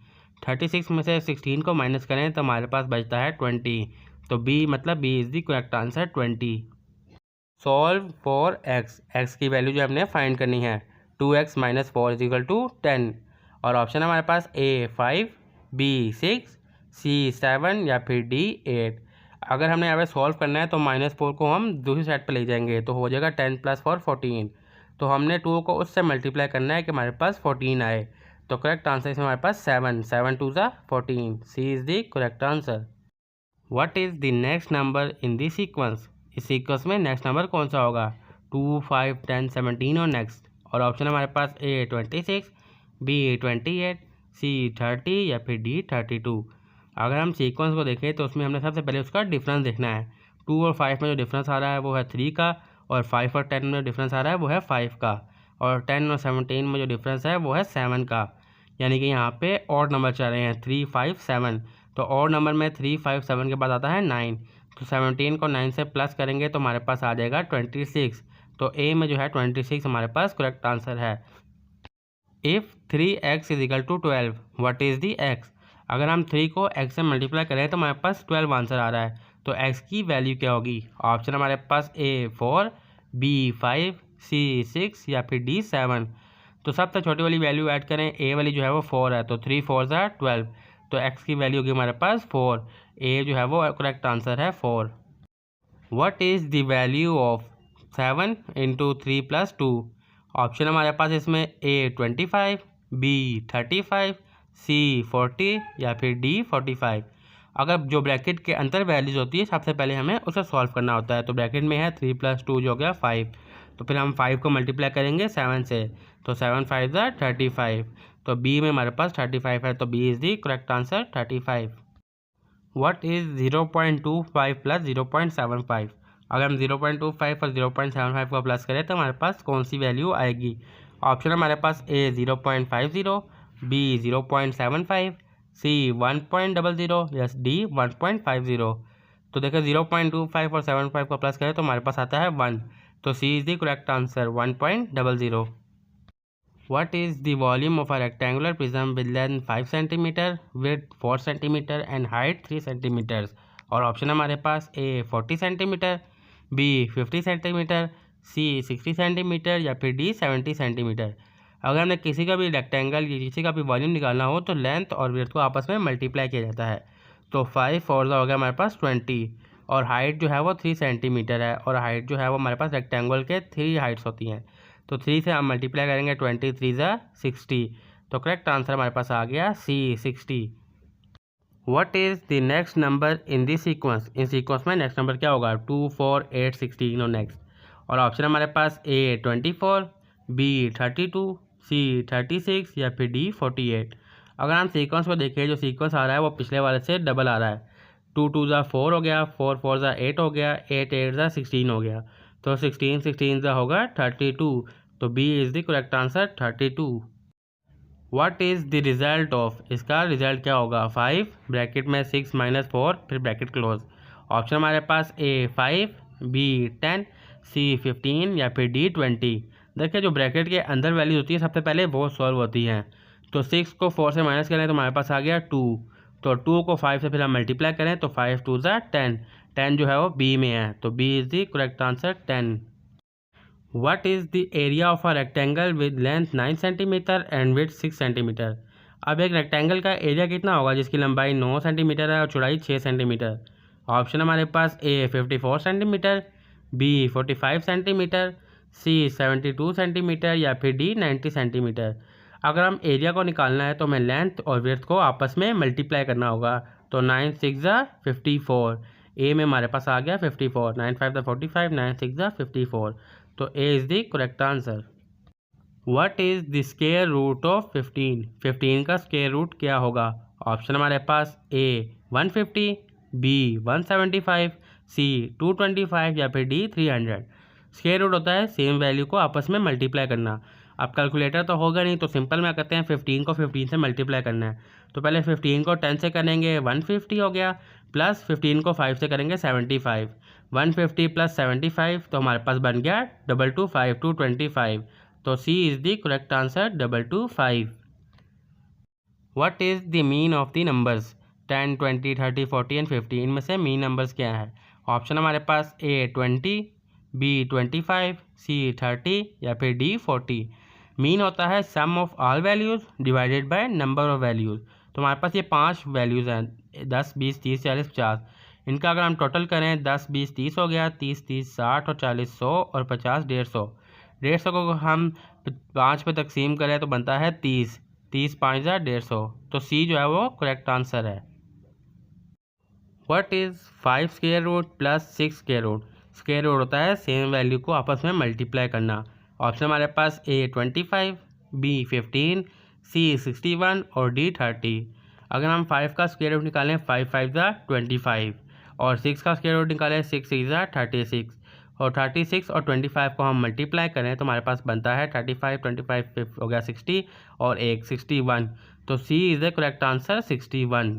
36 में से 16 को माइनस करें तो हमारे पास बचता है 20। तो बी मतलब B is the correct answer 20। Solve for x की वैल्यू जो हमने फाइंड करनी है 2x - 4 = 10। और ऑप्शन है हमारे पास A 5, B 6, C 7 या फिर D 8। अगर हमने यहाँ पे सॉल्व करना है तो -4 को हम दूसरी साइड पर ले जाएंगे तो हो जाएगा 10 + 4 14। तो हमने 2 को उससे मल्टीप्लाई करना है कि हमारे पास 14 आए। तो करेक्ट आंसर इसमें हमारे पास 7 7 2 ज़ा 14। C is the correct answer. What is the next number in the sequence? इस सीक्वेंस में नेक्स्ट नंबर कौन सा होगा? 2 5 10 17 और नेक्स्ट। और ऑप्शन है हमारे पास A 26, B 28, C 30 या फिर D 32। अगर हम सीक्वेंस को देखें तो उसमें हमने सबसे पहले उसका डिफरेंस देखना है। 2 और 5 में जो डिफरेंस आ रहा है वो है 3 का, और 5 और 10 में जो डिफरेंस आ रहा है वो है 5 का, और 10 और 17 में जो डिफरेंस है वो है 7 का। यानी कि यहाँ पे ऑड नंबर चल रहे हैं 3 5 7। तो ऑड नंबर में 3 5 7 के बाद आता है 9। तो 17 को 9 से प्लस करेंगे तो हमारे पास आ जाएगा 26। तो ए में जो है 26 हमारे पास करेक्ट आंसर है। If 3x = 12 what is the x? अगर हम 3 को x से मल्टीप्लाई करें तो हमारे पास 12 आंसर आ रहा है। तो x की वैल्यू क्या होगी? ऑप्शन हमारे पास A 4, B 5, C 6 या फिर D 7। तो सबसे छोटी वाली वैल्यू ऐड करें, A वाली जो है वो 4 है, तो 3 4 ज़ा 12। तो x की वैल्यू होगी हमारे पास 4। A जो है वो करेक्ट आंसर है 4। What is the value of 7 × 3 + 2? Option हमारे पास इसमें A 25, B 35, C 40 या फिर D 45। अगर जो ब्रैकेट के अंदर वैल्यूज होती है सबसे पहले हमें उसे सॉल्व करना होता है। तो ब्रैकेट में है 3 + 2 जो हो गया 5। तो फिर हम 5 को मल्टीप्लाई करेंगे 7 से, तो 7 5 ज़ा 35। तो B में हमारे पास 35 है, तो B is the correct answer 35। What is 0.25 + 0.75? अगर हम 0.25 और 0.75 को प्लस करें तो हमारे पास कौन सी वैल्यू आएगी? ऑप्शन हमारे पास A 0.50, B 0.75, C 1.00 या D 1.50। तो देखिए 0.25 और 75 को प्लस करें तो हमारे पास आता है 1। तो C is the correct answer 1.00। What is the volume of a rectangular prism with length 5 cm, width 4 cm and height 3 cm? और ऑप्शन हमारे पास A 40 cm, B 50 cm, C 60 cm या फिर D 70 cm। अगर हमें किसी का भी रेक्टेंगल या किसी का भी वॉल्यूम निकालना हो तो लेंथ और विड्थ को आपस में मल्टीप्लाई किया जाता है। तो 5 4 हो गया हमारे पास 20, और हाइट जो है वो 3 सेंटीमीटर है, और हाइट जो है वो हमारे पास रेक्टेंगल के 3 हाइट्स होती हैं। तो 3 से हम मल्टीप्लाई करेंगे 23 ज़ा 60। तो करेक्ट आंसर हमारे पास आ गया C 60। What is the next number in this sequence? In sequence में नेक्स्ट नंबर क्या होगा? 2 4 8 16 और नेक्स्ट। और ऑप्शन हमारे पास A 24, B 32, C 36 या फिर D 48। अगर हम सीक्वेंस को देखें, जो सीक्वेंस आ रहा है वो पिछले वाले से डबल आ रहा है। 2 2 ज़ा 4 हो गया, 4 4 ज़ा 8 हो गया, 8 8 ज़ा 16 हो गया। तो 16 16 ज़ा होगा 32। तो B is the correct answer 32। What is the result of? इसका रिज़ल्ट क्या होगा? 5 ब्रैकेट में 6 - 4 फिर ब्रैकेट क्लोज। ऑप्शन हमारे पास A 5, B 10, C 15 या फिर D 20। देखिए जो ब्रैकेट के अंदर वैल्यू होती है सबसे पहले वो सॉल्व होती हैं। तो 6 को 4 से माइनस करें तो हमारे पास आ गया 2। तो 2 को 5 से फिर हम मल्टीप्लाई करें तो 5 2 ज़ा 10। 10 जो है वो B में है, तो B is the correct answer 10। What is the area of a rectangle with length 9 cm and width 6 cm? अब एक रेक्टेंगल का एरिया कितना होगा जिसकी लंबाई 9 सेंटीमीटर है और चौड़ाई 6 सेंटीमीटर? ऑप्शन हमारे पास A 54 centimetre, B 45 centimetre, C 72 centimetre या फिर D 90 सेंटीमीटर। अगर हम एरिया को निकालना है तो हमें लेंथ और विड्थ को आपस में मल्टीप्लाई करना होगा। तो 9 6 ज़ा 54। ए में हमारे पास आ गया 54, 9 5 ज़ा 45, 9 6 ज़ा 54। तो A is the correct answer. What is the square root of 15? 15 का स्क्वायर रूट क्या होगा? ऑप्शन हमारे पास A 150, B 175, C 225 या फिर D 300। स्क्वायर रूट होता है सेम वैल्यू को आपस में मल्टीप्लाई करना। अब कैलकुलेटर तो होगा नहीं, तो सिंपल में करते हैं 15 को 15 से मल्टीप्लाई करना है। तो पहले 15 को 10 से करेंगे 150 हो गया, प्लस 15 को 5 से करेंगे 75। 150 + 75 तो हमारे पास बन गया 225 225। तो C is the correct answer 225। What is the mean of the numbers 10, 20, 30, 40 and 50? इनमें से मीन नंबर्स क्या है? ऑप्शन हमारे पास ए 20, बी 25, सी 30 या फिर डी 40। मीन होता है sum of all values divided by number of values. तो हमारे पास ये 5 वैल्यूज़ हैं, 10, 20, 30, 40, 50। इनका अगर हम टोटल करें 10, 20, 30 हो गया, 30, 30, 60 और 40, 100 और 50, 150। 150 को हम 5 पे तकसीम करें तो बनता है 30, 30 5 150। तो सी जो है वो करेक्ट आंसर है। What is 5 square root plus 6 square root? Square root होता है सेम वैल्यू को आपस में मल्टीप्लाई करना। ऑप्शन हमारे पास ए 25, बी 15, सी 61 और डी 30। अगर हम 5 का स्क्वायर रूट निकालें 5 5 25 और 6 का स्क्वायर रूट निकालें 6 6 36 और 36 और 25 को हम मल्टीप्लाई करें तो हमारे पास बनता है 35, 25 हो गया 60 और एक 61। तो C is the correct answer 61।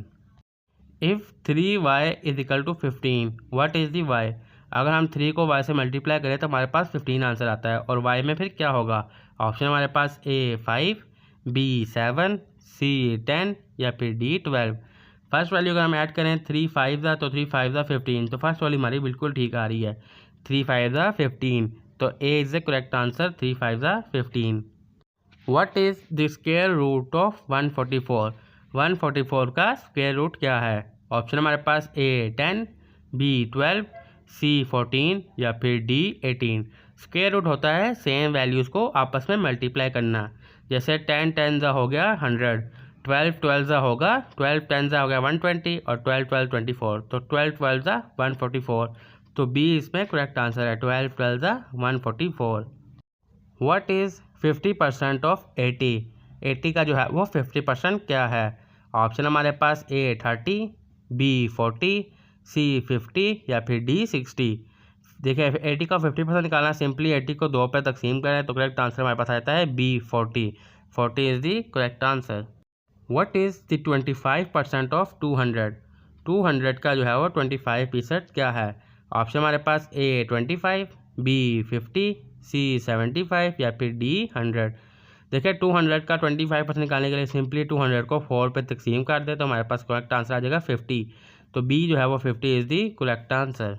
If 3y is equal to 15, what is the y? अगर हम 3 को y से मल्टीप्लाई करें तो हमारे पास 15 आंसर आता है। और y में फिर क्या होगा? ऑप्शन हमारे पास ए 5, बी 7, सी 10 या फिर डी 12। फर्स्ट वैल्यू अगर हम ऐड करें 3 5 तो 3 5 15। तो फर्स्ट वाली हमारी बिल्कुल ठीक आ रही है, 3 5 15। तो A is the correct answer, 3 5 15। What is the square root of 144? 144 का स्क्वायर रूट क्या है? ऑप्शन हमारे पास ए 10, बी 12, सी 14 या फिर डी 18। स्क्वायर रूट होता है सेम वैल्यूज़ को आपस में मल्टीप्लाई करना। जैसे 10 10 हो गया 100, 12 12 होगा 12 10 हो गया 120 और 12 12 24। तो 12 12 144। तो बी इसमें करेक्ट आंसर है, 12 12 144। What is 50% of 80? 80 का जो है वो 50% क्या है? ऑप्शन हमारे पास ए 30, बी 40, सी 50 या फिर डी 60। देखिए 80 का 50% निकालना, सिंपली 80 को 2 पे तकसीम करें तो करेक्ट आंसर हमारे पास आता है B 40। 40 is the correct answer. What is the 25% of 200? 200 का जो है वो 25% क्या है? ऑप्शन हमारे पास ए 25, बी 50, सी 75 या फिर डी 100। देखिए 200 का 25% निकालने के लिए सिंपली 200 को 4 पे तकसीम कर दे तो हमारे पास करेक्ट आंसर आ जाएगा 50। तो बी जो है वो 50 is the correct answer.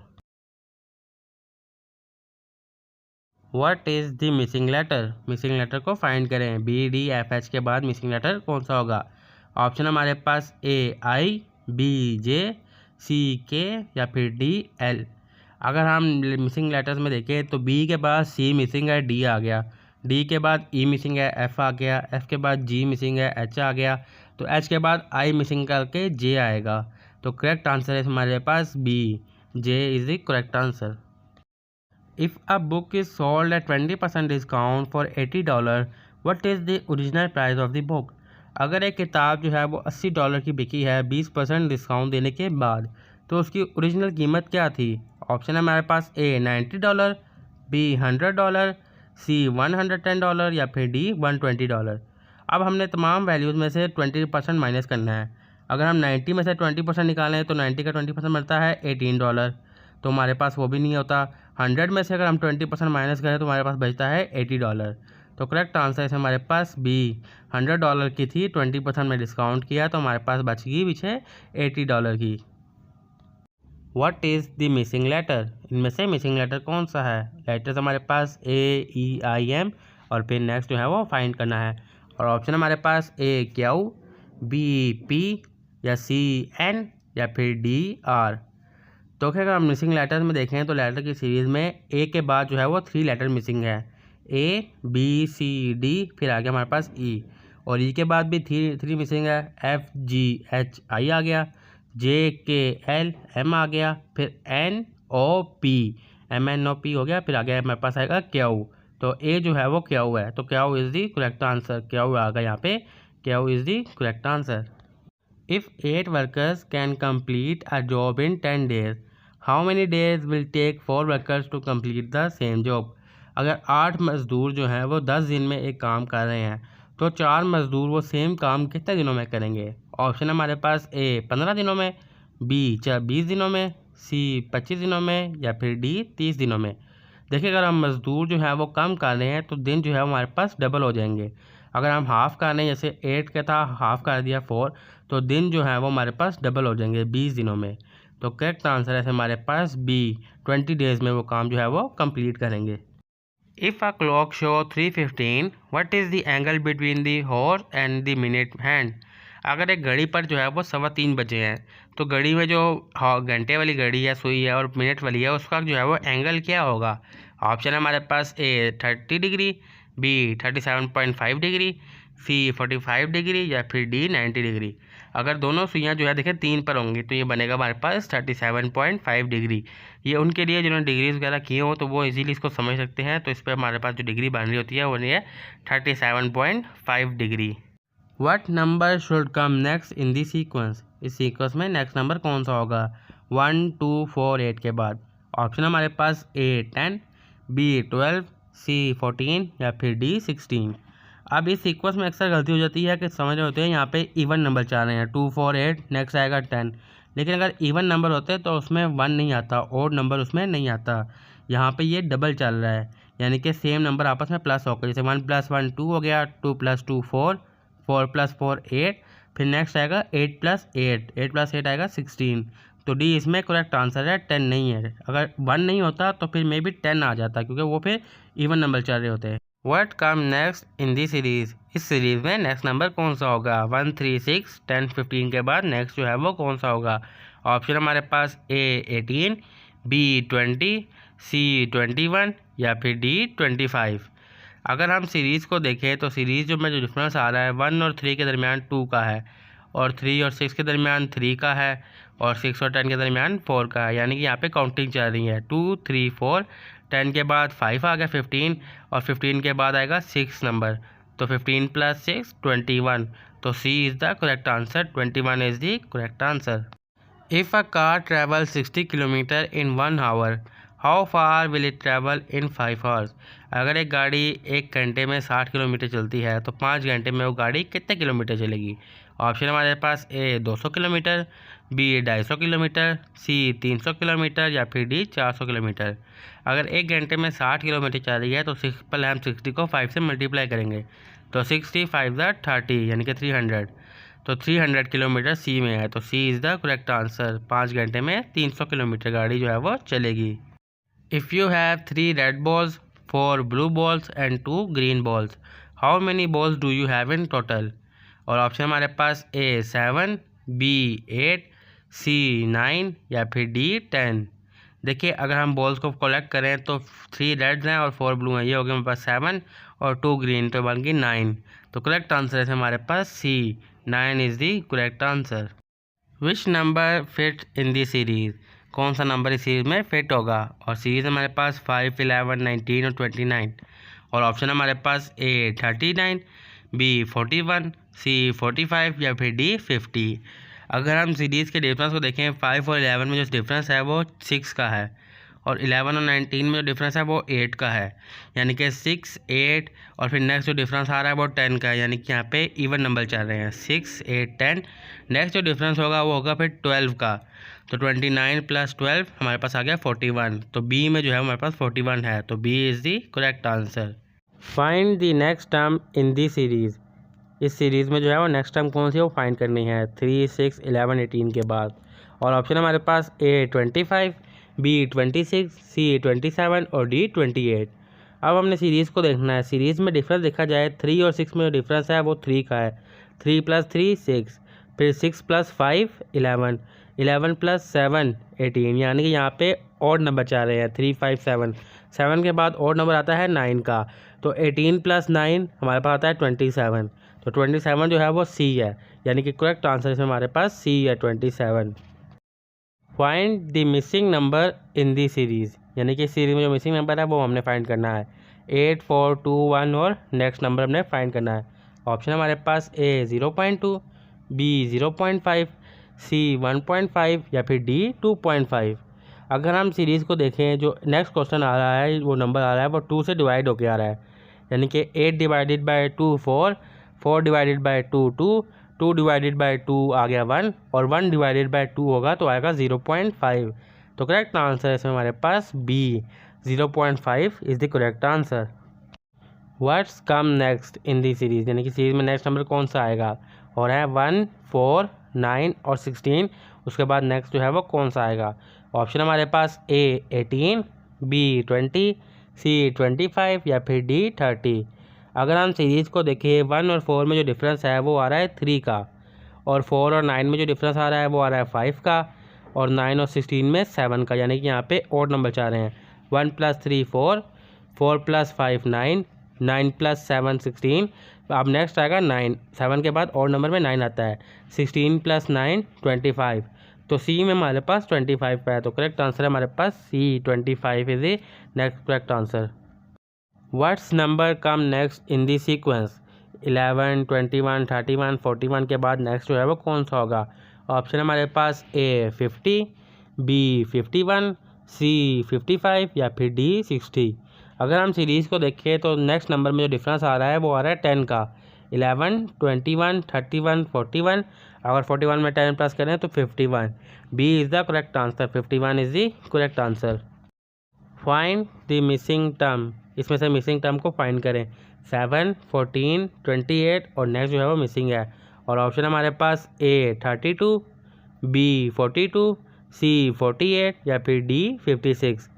What is the missing letter? Missing letter को फाइंड करें, बी डी एफ एच के बाद मिसिंग लेटर कौन सा होगा? ऑप्शन हमारे पास ए आई, बी जे, सी के या फिर डी एल। अगर हम मिसिंग लेटर्स में देखें तो बी के बाद सी मिसिंग है, डी आ गया, डी के बाद ई मिसिंग है, एफ आ गया, एफ के बाद जी मिसिंग है, एच आ गया, तो एच के बाद आई मिसिंग करके जे आएगा। तो करेक्ट आंसर है हमारे पास B, J is the correct answer. If a book is sold at 20% discount for $80, what is the original price of the book? अगर एक किताब जो है वो $80 की बिकी है 20% डिस्काउंट देने के बाद, तो उसकी ओरिजिनल कीमत क्या थी? ऑप्शन है हमारे पास ए $90, बी $100, सी $110 या फिर डी $120। अब हमने तमाम वैल्यूज़ में से 20% माइनस करना है। अगर हम 90 में से 20% निकालें तो 90 का 20% मिलता है $18, तो हमारे पास वो भी नहीं होता। 100 में से अगर हम 20% माइनस करें तो हमारे पास बचता है $80। तो करेक्ट आंसर है हमारे पास बी, $100 की थी, 20% में डिस्काउंट किया तो हमारे पास बच गई पीछे $80 की। What is the missing letter? इनमें से मिसिंग लेटर कौन सा है? लेटर्स हमारे पास ए ई आई एम और फिर नेक्स्ट जो है वो फाइंड करना है। और ऑप्शन हमारे पास ए क्यू, बी पी या सी एन या फिर डी आर। तो अगर हम मिसिंग लेटर्स में देखें तो लेटर की सीरीज़ में ए के बाद जो है वो 3 लेटर मिसिंग है, ए बी सी डी, फिर आगे हमारे पास ई, और ई के बाद भी 3 मिसिंग है, एफ जी एच आई आ गया, जे के एल एम आ गया, फिर N O P M N O P हो गया, फिर आगे हमारे पास आएगा क्यू। तो ए जो है वो क्यू है, तो Q is the correct answer, Q आ गया यहाँ पे, Q is the correct answer. If 8 workers can complete a job in 10 days, how many days will take 4 workers to complete the same job? अगर 8 मज़दूर जो हैं वो 10 दिन में एक काम कर रहे हैं तो 4 मज़दूर वो सेम काम कितने दिनों में करेंगे? ऑप्शन हमारे पास ए 15 दिनों में, बी 20 दिनों में, सी 25 दिनों में या फिर डी 30 दिनों में। देखिए अगर हम मज़दूर जो है वो कम कर रहे हैं तो दिन जो है हमारे पास डबल हो जाएंगे। अगर हम हाफ़ कर रहे हैं, जैसे 8 का था हाफ़ कर दिया 4, तो दिन जो है वो हमारे पास डबल हो जाएंगे 20 दिनों में। तो करेक्ट आंसर है हमारे पास बी, 20 डेज़ में वो काम जो है वो कंप्लीट करेंगे। If a clock show 3:15, what is the angle between the horse and the minute hand. अगर एक घड़ी पर जो है वो 3:15 बजे हैं, तो घड़ी में जो घंटे वाली घड़ी है सुई है और मिनट वाली है, उसका जो है वो एंगल क्या होगा। ऑप्शन है हमारे पास A 30 degree, B 37.5 degree, C 45 degree या फिर डी 90 डिग्री। अगर दोनों सुइयाँ जो है देखिए 3 पर होंगी तो ये बनेगा हमारे पास 37.5 डिग्री। ये उनके लिए जिन्होंने डिग्रीज वगैरह किए हो तो वो इजीली इसको समझ सकते हैं। तो इस पर हमारे पास जो डिग्री बन रही होती है वो ये 37.5 degree. What number should come next in the sequence. इस सीक्वेंस में नेक्स्ट नंबर कौन सा होगा 1 2 4 8 के बाद। ऑप्शन हमारे पास ए 10, बी 12, सी 14 या फिर डी 16। अब इस सीक्वेंस में अक्सर गलती हो जाती है कि समझ रहे होते हैं यहाँ पे इवन नंबर चाह रहे हैं 2 4 8, नेक्स्ट आएगा 10, लेकिन अगर इवन नंबर होते तो उसमें 1 नहीं आता, ओड नंबर उसमें नहीं आता। यहाँ पे ये डबल चल रहा है, यानी कि सेम नंबर आपस में प्लस होकर, जैसे 1 + 1 2 हो गया, 2 + 2 4, 4 + 4 8, फिर नेक्स्ट आएगा 8 + 8, 8 + 8 आएगा 16। तो डी इसमें करेक्ट आंसर है, 10 नहीं है। अगर 1 नहीं होता तो फिर मे बी 10 आ जाता, क्योंकि वो फिर इवन नंबर चल रहे होते हैं। What come next in the series. इस सीरीज़ में नेक्स्ट नंबर कौन सा होगा 1 3 6 10 15 के बाद नेक्स्ट जो है वो कौन सा होगा। ऑप्शन हमारे पास ए 18, बी 20, सी 21 या फिर डी 25। अगर हम सीरीज़ को देखें तो सीरीज़ में जो डिफरेंस आ रहा है 1 और 3 के दरमियान 2 का है, और 3 और 6 के दरमियान 3 का है, और 6 और 10 के दरमियान 4 का है। यानी कि यहाँ पे काउंटिंग चल रही है 2 3 4, 10 के बाद 5 आ गया 15, और 15 के बाद आएगा 6 नंबर, तो 15 + 6 21। तो C is the correct answer, 21 is the correct answer. If a car travel 60 kilometre in 1 hour, how far will it travel in 5 hours. अगर एक गाड़ी 1 घंटे में 60 किलोमीटर चलती है तो 5 घंटे में वो गाड़ी कितने किलोमीटर चलेगी। ऑप्शन हमारे पास ए 200 किलोमीटर, बी 250 किलोमीटर, सी 300 किलोमीटर या फिर डी 400 किलोमीटर। अगर 1 घंटे में 60 किलोमीटर चल रही है तो सिंपल हम 60 को 5 से मल्टीप्लाई करेंगे, तो 60 5 30 यानी कि 300। तो 300 किलोमीटर सी में है, तो C is the correct answer. 5 घंटे में 300 किलोमीटर गाड़ी जो है वो चलेगी। If you have 3 red balls, 4 blue balls and 2 green balls, how many balls do you have in total. और ऑप्शन हमारे पास ए 7, बी 8, सी 9 या फिर डी 10। देखिए अगर हम बॉल्स को कलेक्ट करें तो 3 रेड्स हैं और 4 ब्लू हैं, ये हो गया हमारे पास 7 और 2 ग्रीन, तो बन गई 9। तो करेक्ट आंसर है हमारे पास सी, 9 is the correct answer. Which number fit in the series, कौन सा नंबर इस सीरीज़ में फिट होगा। और सीरीज़ हमारे पास 5 11 19 और 29। और ऑप्शन हमारे पास ए 39, बी 41, सी 45 या फिर डी 50। अगर हम सीरीज़ के डिफरेंस को देखें 5 और 11 में जो डिफरेंस है वो 6 का है, और 11 और 19 में जो डिफरेंस है वो 8 का है, यानी कि 6 8। और फिर नेक्स्ट जो डिफरेंस आ रहा है वो 10 का है, यानी कि यहाँ पे इवन नंबर चल रहे हैं 6 8 10। नेक्स्ट जो डिफरेंस होगा वो होगा फिर 12 का, तो 29 + 12 हमारे पास आ गया 41। तो बी में जो है हमारे पास 41 है, तो B is the correct answer. Find the next term in the series. इस सीरीज़ में जो है वो नेक्स्ट टर्म कौन सी है वो फाइंड करनी है 3 6 11 18 के बाद। और ऑप्शन हमारे पास ए 25, बी 26, सी 27 और डी 28। अब हमने सीरीज़ को देखना है। सीरीज़ में डिफरेंस देखा जाए 3 और 6 में जो डिफरेंस है वो 3 का है, 3 + 3 6, फिर 6 + 5 11, 11 + 7 18, यानी कि यहाँ पे ऑड नंबर चाह रहे हैं 3 5 7। 7 के बाद ऑड नंबर आता है 9 का, तो 18 + 9 हमारे पास आता है 27। तो 27 जो है वो सी है, यानी कि करेक्ट आंसर इसमें हमारे पास सी है 27। Find the missing number in the series, यानी कि सीरीज़ में जो मिसिंग नंबर है वो हमने फाइंड करना है 8 4 2 1, और नेक्स्ट नंबर हमने फाइंड करना है। ऑप्शन हमारे पास ए 0.2, बी 0.5, सी 1.5 या फिर डी 2.5। अगर हम सीरीज़ को देखें जो नेक्स्ट क्वेश्चन आ रहा है वो नंबर आ रहा है वो 2 से डिवाइड होके आ रहा है, यानी कि 8 divided by 2 4, 4 divided by 2 2, 2 divided by 2 आ गया 1, और 1 डिवाइडेड बाई 2 होगा तो आएगा 0.5। तो करेक्ट आंसर है इसमें हमारे पास बी, 0.5 is the correct answer. What's come next in the series, यानी कि सीरीज़ में नेक्स्ट नंबर कौन सा आएगा, और है 1, 4, 9 और 16। उसके बाद नेक्स्ट जो है वो कौन सा आएगा। ऑप्शन हमारे पास ए 18, बी 20, सी 25 या फिर डी 30। अगर हम सीरीज़ को देखें 1 और 4 में जो डिफरेंस है वो आ रहा है 3 का, और 4 और 9 में जो डिफरेंस आ रहा है वो आ रहा है 5 का, और 9 और 16 में 7 का, यानी कि यहाँ पे ओड नंबर चाह रहे हैं। 1 + 3 4, 4 + 5 9, 9 + 7 16। अब नेक्स्ट आएगा 9, 7 के बाद और नंबर में 9 आता है। 16 + 9 25। तो सी में हमारे पास 25 है, तो करेक्ट आंसर है हमारे पास सी 25 is the next correct answer. What's number come next in the sequence, 11, 21, 31, 41 के बाद नेक्स्ट जो है वो कौन सा होगा। ऑप्शन हमारे पास ए 50, बी 51, सी 55 या फिर डी 60। अगर हम सीरीज़ को देखें तो नेक्स्ट नंबर में जो डिफरेंस आ रहा है वो आ रहा है 10 का। 11, 21, 31, 41। अगर 41 में 10 प्लस करें तो 51। B is the correct answer, 51 is the correct answer. Find the missing term, इसमें से मिसिंग टर्म को फाइंड करें। 7, 14, 28 और नेक्स्ट जो है वो मिसिंग है। और ऑप्शन हमारे पास ए 32, बी 42, सी 48 या फिर डी 56।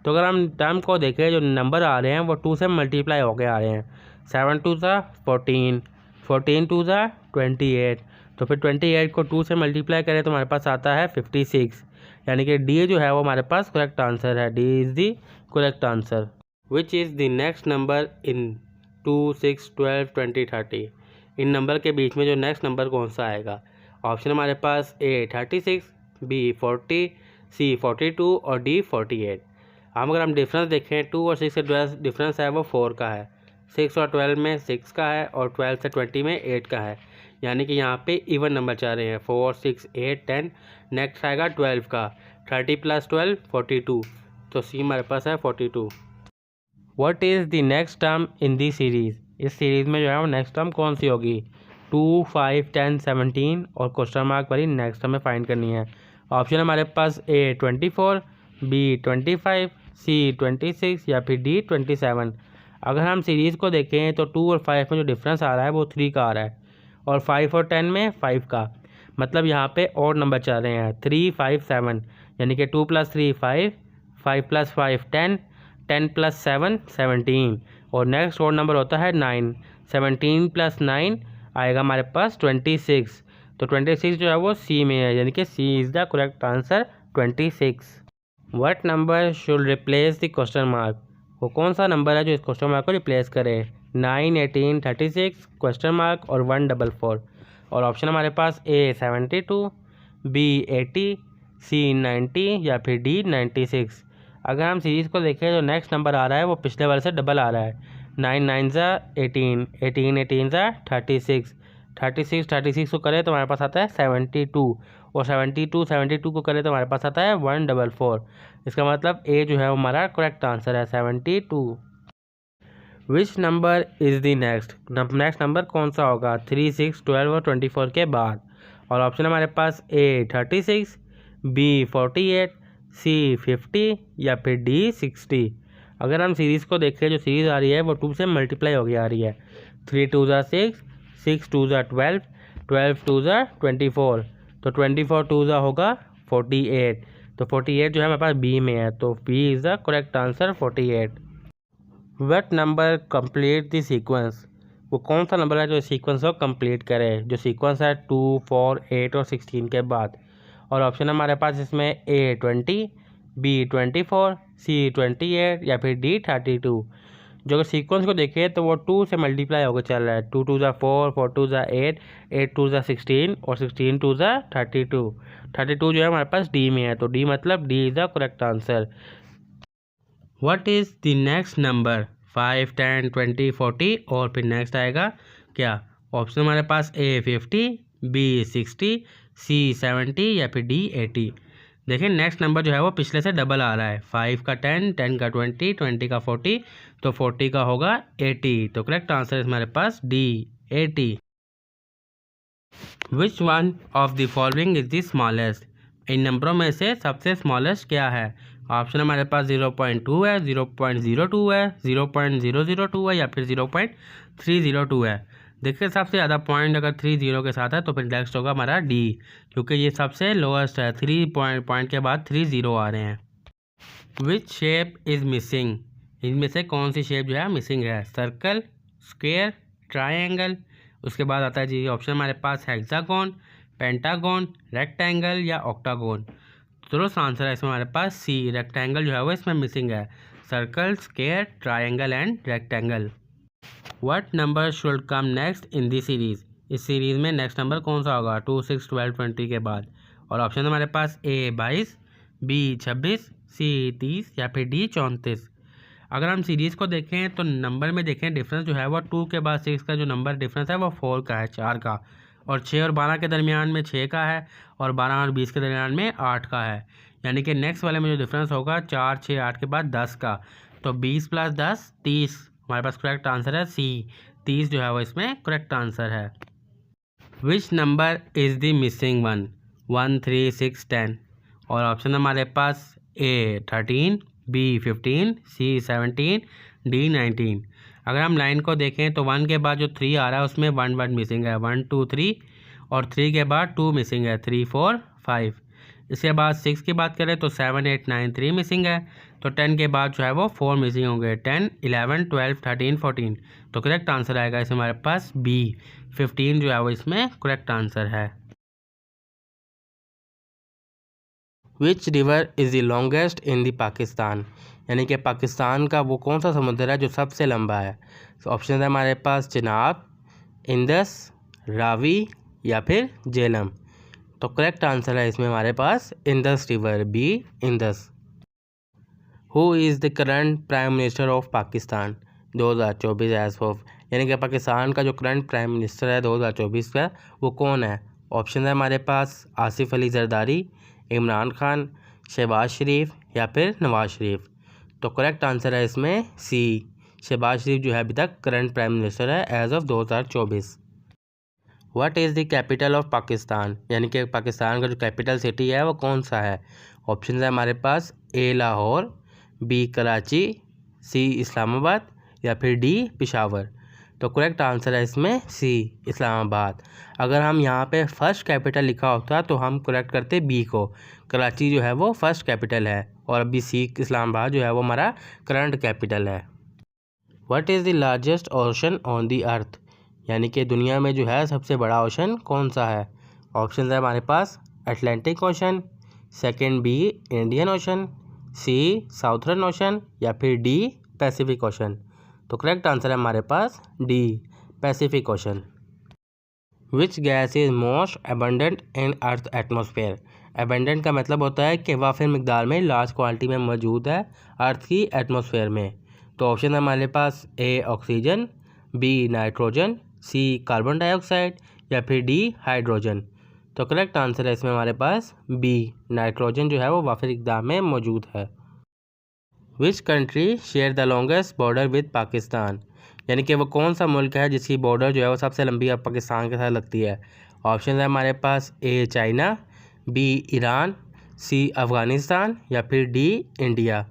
तो अगर हम टर्म को देखें जो नंबर आ रहे हैं वो 2 से मल्टीप्लाई होके आ रहे हैं। 7 2 ज़ा 14, 14 2 ज़ा 28। तो फिर 28 को 2 से मल्टीप्लाई करें तो हमारे पास आता है 56, यानी कि डी जो है वो हमारे पास करेक्ट आंसर है। D is the correct answer. Which is the next number in 2, 6, 12, 20, 30। In number के बीच में जो नेक्स्ट नंबर कौन सा आएगा। ऑप्शन हमारे पास ए 36, बी 40, सी 42 और डी 48। अगर हम डिफरेंस देखें 2 और 6 का डिफरेंस है वो 4 का है। 6 और 12 में 6 का है, और 12 से 20 में 8 का है, यानी कि यहाँ पे इवन नंबर चाह रहे हैं। 4, 6, 8, 10। नेक्स्ट आएगा 12 का। 30 + 12 42। तो सी हमारे पास है 42। What is the next term in the series, इस सीरीज़ में जो है वो नेक्स्ट टर्म कौन सी होगी। 2, 5, 10, 17 और क्वेश्चन मार्क वाली नेक्स्ट हमें फाइंड करनी है। ऑप्शन हमारे पास ए 24, बी 25, सी 26 या फिर डी 27। अगर हम सीरीज़ को देखें तो 2 और 5 में जो डिफरेंस आ रहा है वो 3 का आ रहा है, और 5 और 10 में 5 का, मतलब यहाँ पे और नंबर चल रहे हैं 3, 5, 7, यानी कि 2 + 3 5, 5 + 5 10, 10 + 7 17। और नेक्स्ट और नंबर होता है 9। 17 + 9 आएगा हमारे पास 26। तो 26 जो है वो सी में है, यानी कि C is the correct answer 26। What number should replace the question mark, वो कौन सा नंबर है जो इस क्वेश्चन मार्क को रिप्लेस करे। 9, 18, 36, क्वेश्चन मार्क और 144। और ऑप्शन हमारे पास ए 72, बी 80, सी 90 या फिर डी 96। अगर हम सीरीज़ को देखें तो नेक्स्ट नंबर आ रहा है वो पिछले वाले से डबल आ रहा है। 9 9 ज़ा 18, 18 18 ज़ा 36, 36 36 को करें तो हमारे पास आता है 72, और 72 72 को करें तो हमारे पास आता है 144। इसका मतलब ए जो है वो हमारा करेक्ट आंसर है 72। Which number is the next number कौन सा होगा 3, 6, 12 और 24 के बाद। और ऑप्शन हमारे पास ए 36, बी 48, सी 50 या फिर डी 60। अगर हम सीरीज़ को देखें जो सीरीज़ आ रही है वो 2 से मल्टीप्लाई होगी आ रही है। 3 2 ज़ा 6, 6 2 ज़ा 12, 12 2 ज़ा 24। तो 24 2 ज़ा होगा 48। तो 48 जो है हमारे पास बी में है, तो B is the correct answer 48। What number complete the sequence, वो कौन सा नंबर है जो सीक्वेंस को कंप्लीट करे, जो सीक्वेंस है 2, 4, 8 और 16 के बाद। और ऑप्शन हमारे पास इसमें ए 20, बी 24, सी 28 या फिर डी 32। जो अगर सीक्वेंस को देखें तो वो 2 से मल्टीप्लाई होकर चल रहा है। 2 2 ज़ा 4, 4 2 ज़ा 8, 8 2 ज़ा 16 और 16 2 ज़ा 32। 32 जो है हमारे पास डी में है, तो डी मतलब D is the correct answer. What is the next number 5, 10, 20, 40 और फिर नेक्स्ट आएगा क्या। ऑप्शन हमारे पास ए 50, बी 60, सी 70 या फिर डी 80। देखिए नेक्स्ट नंबर जो है वो पिछले से डबल आ रहा है। 5 का 10, 10 का 20, 20 का 40, तो 40 का होगा 80। तो करेक्ट आंसर है हमारे पास D 80। Which one of the following is the smallest, इन नंबरों में से सबसे स्मॉलेस्ट क्या है। ऑप्शन हमारे पास 0.2 है, 0.02 है, 0.002 है या फिर 0.302 है। देखिए सबसे ज़्यादा पॉइंट अगर 30 के साथ है तो फिर नेक्स्ट होगा हमारा डी, क्योंकि ये सबसे लोएस्ट है, 3 पॉइंट के बाद 30 आ रहे हैं। विच शेप इज़ मिसिंग, इनमें से कौन सी शेप जो है मिसिंग है? Circle, square, triangle. उसके बाद आता है जी ऑप्शन हमारे पास हेक्सागोन, पेंटागोन, रेक्टेंगल या ऑक्टागोन। तो आंसर है इसमें हमारे पास सी, रेक्टेंगल जो है वो इसमें मिसिंग है। Circle, square, triangle and rectangle. What number should come next in the series, इस सीरीज़ में नेक्स्ट नंबर कौन सा होगा 2, 6, 12, 20 के बाद? और ऑप्शन हमारे पास ए 22, बी 26, सी 30 या फिर डी 34। अगर हम सीरीज़ को देखें तो नंबर में देखें डिफरेंस जो है वो 2 के बाद 6 का जो नंबर डिफरेंस है वो 4 का है, 4 का, और 6 और 12 के दरमियान में 6 का है, और 12 और 20 के दरमियान में 8 का है। यानी कि नेक्स्ट वाले में जो डिफरेंस होगा 4, 6, 8 के बाद 10 का, तो 20 + 10 30। हमारे पास करेक्ट आंसर है सी, 30 जो है वो इसमें करेक्ट आंसर है। Which number is the missing one 1, 3, 6, 10? और ऑप्शन हमारे पास ए 13, बी 15, सी 17, डी 19। अगर हम लाइन को देखें तो 1 के बाद जो 3 आ रहा है उसमें 1 वर्ड मिसिंग है, 1, 2, 3, और 3 के बाद 2 मिसिंग है, 3, 4, 5। इसके बाद 6 की बात करें तो 7, 8, 9, 3 मिसिंग है, तो 10 के बाद जो है वो 4 मिसिंग होंगे, 10, 11, 12, 13, 14। तो करेक्ट आंसर आएगा इसमें हमारे पास बी, 15 जो है वो इसमें करेक्ट आंसर है। Which river is the longest in the Pakistan, यानी कि पाकिस्तान का वो कौन सा समुद्र है जो सबसे लंबा है? तो ऑप्शन है हमारे पास चिनाब, इंदस, रावी या फिर झेलम। तो करेक्ट आंसर है इसमें हमारे पास Indus river, B Indus. Who is the current prime minister of Pakistan 2024 as of, यानी कि पाकिस्तान का जो करंट प्राइम मिनिस्टर है 2024 का वो कौन है? ऑप्शन है हमारे पास आसिफ अली जरदारी, इमरान खान, शहबाज शरीफ या फिर नवाज शरीफ। तो करेक्ट आंसर है इसमें सी, शहबाज शरीफ जो है अभी तक करंट प्राइम मिनिस्टर है as of 2024। What is the capital of Pakistan, यानी कि पाकिस्तान का जो कैपिटल सिटी है वो कौन सा है? ऑप्शन है हमारे पास ए लाहौर, बी कराची, सी इस्लामाबाद या फिर डी पेशावर। तो करेक्ट आंसर है इसमें सी, इस्लामाबाद। अगर हम यहाँ पे फर्स्ट कैपिटल लिखा होता तो हम करेक्ट करते बी को, कराची जो है वो फर्स्ट कैपिटल है, और अभी सी इस्लामाबाद जो है वो हमारा करंट कैपिटल है। What is the largest ocean on the earth, यानी कि दुनिया में जो है सबसे बड़ा ओशन कौन सा है? ऑप्शन है हमारे पास Atlantic ocean, second B Indian ocean, C southern ocean या फिर डी पैसिफिक ओशन। तो करेक्ट आंसर है हमारे पास D, Pacific ocean. Which gas is most abundant in earth atmosphere, abundant का मतलब होता है कि वाफिर मिकदार में लार्ज क्वांटिटी में मौजूद है अर्थ की एटमोसफेयर में। तो ऑप्शन है हमारे पास A oxygen, B nitrogen, C carbon dioxide या फिर डी हाइड्रोजन। तो करेक्ट आंसर है इसमें हमारे पास बी, नाइट्रोजन जो है वो वाफिर मिकदार में मौजूद है। Which country share the longest border with Pakistan, यानी कि वो कौन सा मुल्क है जिसकी बॉर्डर जो है वो सबसे लंबी पाकिस्तान के साथ लगती है? ऑप्शन है हमारे पास ए चाइना, बी ईरान, सी अफ़गानिस्तान या फिर डी इंडिया।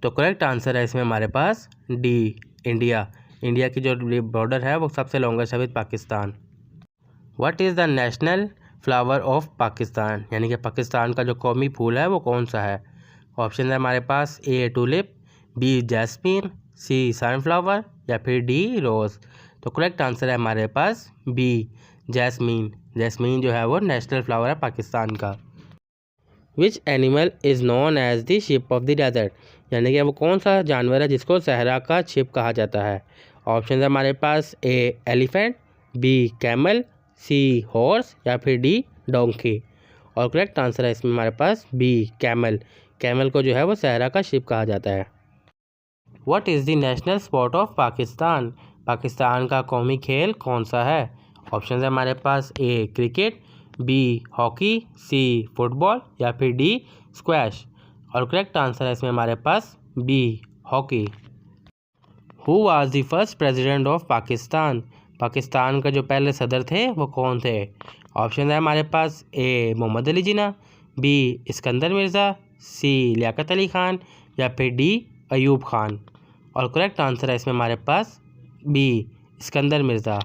तो करेक्ट आंसर है इसमें हमारे पास डी, इंडिया। इंडिया की जो बॉर्डर है वो सबसे लॉन्गेस्ट है with Pakistan. What is the national flower of Pakistan, यानी कि पाकिस्तान का जो कौमी फूल है वो कौन सा है? ऑप्शन है हमारे पास ए टूलिप, बी जैस्मीन, सी सनफ्लावर या फिर डी रोज़। तो करेक्ट आंसर है हमारे पास बी, जैस्मीन। जैस्मीन जो है वो नेशनल फ्लावर है पाकिस्तान का। Which animal is known as the ship of the desert, यानी कि वो कौन सा जानवर है जिसको सहरा का शिप कहा जाता है? ऑप्शन है हमारे पास ए elephant, B camel, sea horse या फिर डी डोंकी। और करेक्ट आंसर है इसमें हमारे पास बी कैमल। कैमल को जो है वो सहरा का शिप कहा जाता है। What is the national sport of Pakistan, Pakistan का कौमी खेल कौन सा है? ऑप्शन है हमारे पास A cricket, B hockey, C football या फिर डी स्क्वैश। और करेक्ट आंसर है इसमें हमारे पास B hockey. Who was the first president of Pakistan, Pakistan का जो पहले सदर थे वो कौन थे? ऑप्शन है हमारे पास ए मोहम्मद अली जिन्ना, बी इस्कंदर मिर्ज़ा, सी लियाकत अली खान या फिर डी अयूब खान। और करेक्ट आंसर है इसमें हमारे पास B Sikandar Mirza.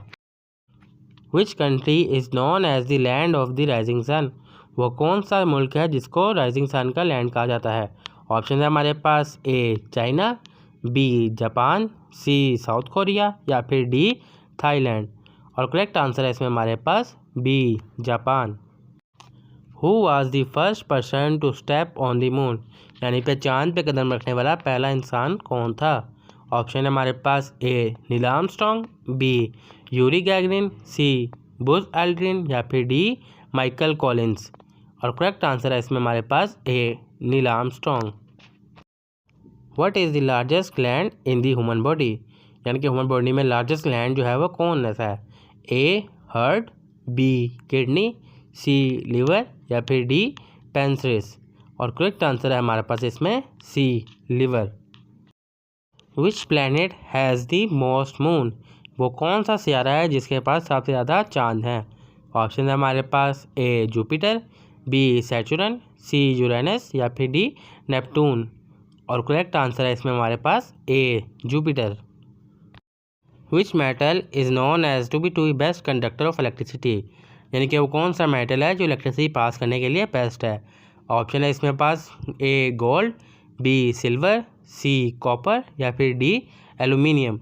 Which country is known as the land of the rising sun. वो कौन सा मुल्क है जिसको राइजिंग सन का लैंड कहा जाता है। ऑप्शन है हमारे पास A China, B Japan, C South Korea या फिर डी थाईलैंड। और करेक्ट आंसर है इसमें हमारे पास B Japan. Who was the first person to step on the moon. यानी पे चांद पे कदम रखने वाला पहला इंसान कौन था। ऑप्शन है हमारे पास A Neil Armstrong, B Yuri Gagarin, C Buzz Aldrin या फिर डी माइकल कॉलिंस। और करेक्ट आंसर है इसमें हमारे पास A Neil Armstrong. What is the largest gland in the human body. यानी कि ह्यूमन बॉडी में लार्जेस्ट ग्लैंड जो है वो कौन सा है। A heart, B kidney, C liver या फिर डी पेंक्रियास। और करेक्ट आंसर है हमारे पास इसमें C liver. Which planet has the most moon. वो कौन सा सियारा है जिसके पास सबसे ज़्यादा चांद हैं। ऑप्शन है हमारे पास A Jupiter, B Saturn, C Uranus या फिर डी नेपटून। और करेक्ट आंसर है इसमें हमारे पास A Jupiter. Which metal is known as to be best conductor of electricity. यानी कि वो कौन सा मेटल है जो इलेक्ट्रिसिटी पास करने के लिए बेस्ट है। ऑप्शन है इसमें पास A gold, B silver, C copper या फिर डी एल्यूमिनियम।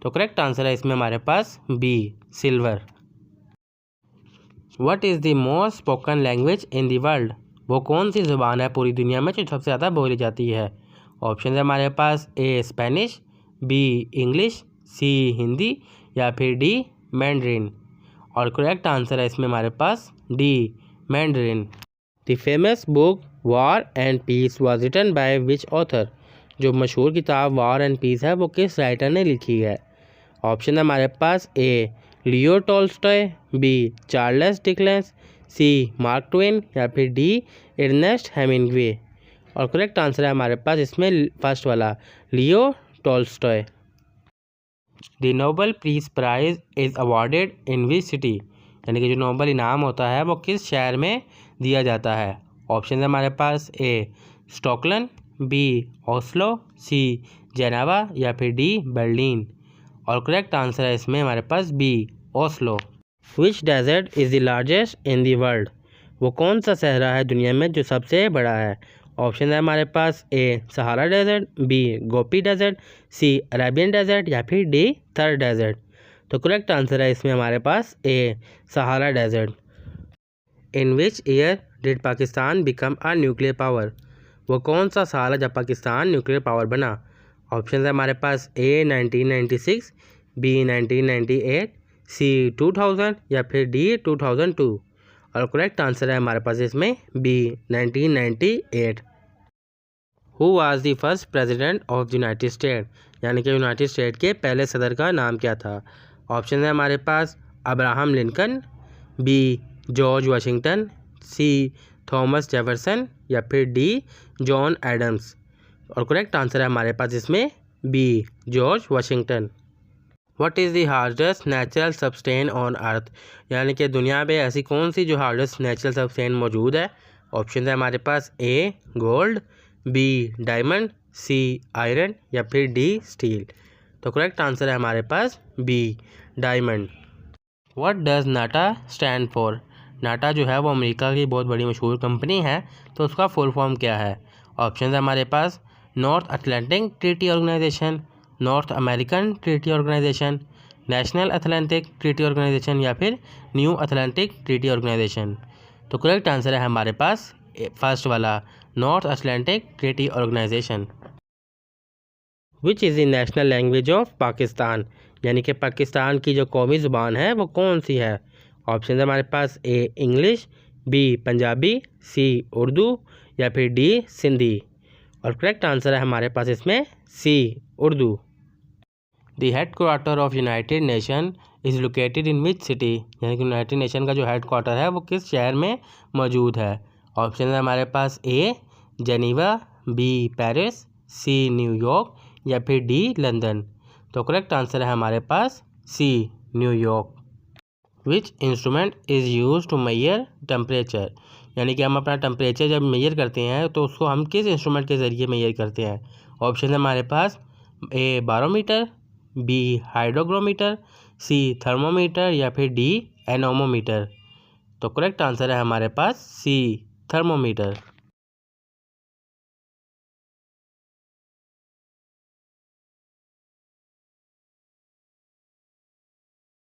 तो करेक्ट आंसर है इसमें हमारे पास B silver. What is the most spoken language in the world. वो कौन सी ज़ुबान है पूरी दुनिया में जो सबसे ज़्यादा बोली जाती है। ऑप्शन है हमारे पास A Spanish, B English, C Hindi या फिर डी मैंड्रिन। और करेक्ट आंसर है इसमें हमारे पास D Mandarin. The famous book war and peace was written by which author. जो मशहूर किताब वॉर एंड पीस है वो किस राइटर ने लिखी है। ऑप्शन है हमारे पास A Leo Tolstoy, B Charles Dickens, C Mark Twain या फिर डी अर्नेस्ट हेमिंग्वे। और करेक्ट आंसर है हमारे पास इसमें फर्स्ट वाला Leo Tolstoy. The Nobel peace prize is awarded in which city. यानी कि जो नोबेल इनाम होता है वो किस शहर में दिया जाता है। ऑप्शन है हमारे पास A Stockholm, B Oslo, C Geneva या फिर डी बर्लिन। और करेक्ट आंसर है इसमें हमारे पास B Oslo. Which desert is the largest in the world. वो कौन सा सहरा है दुनिया में जो सबसे बड़ा है। ऑप्शन है हमारे पास A Sahara desert, B Gopi desert, C Arabian desert या फिर डी थर डेजर्ट। तो करेक्ट आंसर है इसमें हमारे पास A Sahara desert. In which year did Pakistan become a nuclear power. वो कौन सा साल है जब पाकिस्तान न्यूक्लियर पावर बना। ऑप्शन है हमारे पास ए 1996, बी 1998, सी 2000 या फिर डी 2002। और करेक्ट आंसर है हमारे पास इसमें B 1998। Who was the first president of United State. यानी कि यूनाइटेड स्टेट के पहले सदर का नाम क्या था। ऑप्शन है हमारे पास Abraham Lincoln, B George Washington, C Thomas Jefferson या फिर डी जॉन एडम्स। और करेक्ट आंसर है हमारे पास इसमें B George Washington. What is the hardest natural substance on earth. यानी कि दुनिया में ऐसी कौन सी जो हार्डेस्ट नेचुरल सब्सटेन मौजूद है। ऑप्शन है हमारे पास A gold, B diamond, C iron या फिर डी स्टील। तो करेक्ट आंसर है हमारे पास B diamond. What does NATO stand for. NATO जो है वो अमेरिका की बहुत बड़ी मशहूर कंपनी है, तो उसका फुल फॉर्म क्या है। ऑप्शन है हमारे पास North Atlantic treaty organisation, North American treaty organisation, national Atlantic treaty organisation या फिर न्यू अटलांटिक ट्रीटी ऑर्गेनाइजेशन। तो करेक्ट आंसर है हमारे पास फर्स्ट वाला North Atlantic treaty organisation. Which is the national language of Pakistan. यानी कि पाकिस्तान की जो कौमी ज़ुबान है वो कौन सी है। ऑप्शन है हमारे पास ए इंग्लिश, बी पंजाबी, सी उर्दू या फिर डी सिंधी। और करेक्ट आंसर है हमारे पास इसमें C Urdu. The headquarter of United Nation is located in which city. यानी कि यूनाइटेड नेशन का जो हेड क्वार्टर है वो किस शहर में मौजूद है। ऑप्शन है हमारे पास A Geneva, B Paris, C New York या फिर डी लंदन। तो करेक्ट आंसर है हमारे पास C New York. Which instrument is use to measure temperature. यानी कि हम अपना टेम्परेचर जब मेजर करते हैं तो उसको हम किस इंस्ट्रूमेंट के ज़रिए मेजर करते हैं। ऑप्शन है हमारे पास ए बारोमीटर, बी हाइड्रोग्रोमीटर, सी थर्मोमीटर या फिर डी एनोमोमीटर। तो करेक्ट आंसर है हमारे पास सी थर्मोमीटर।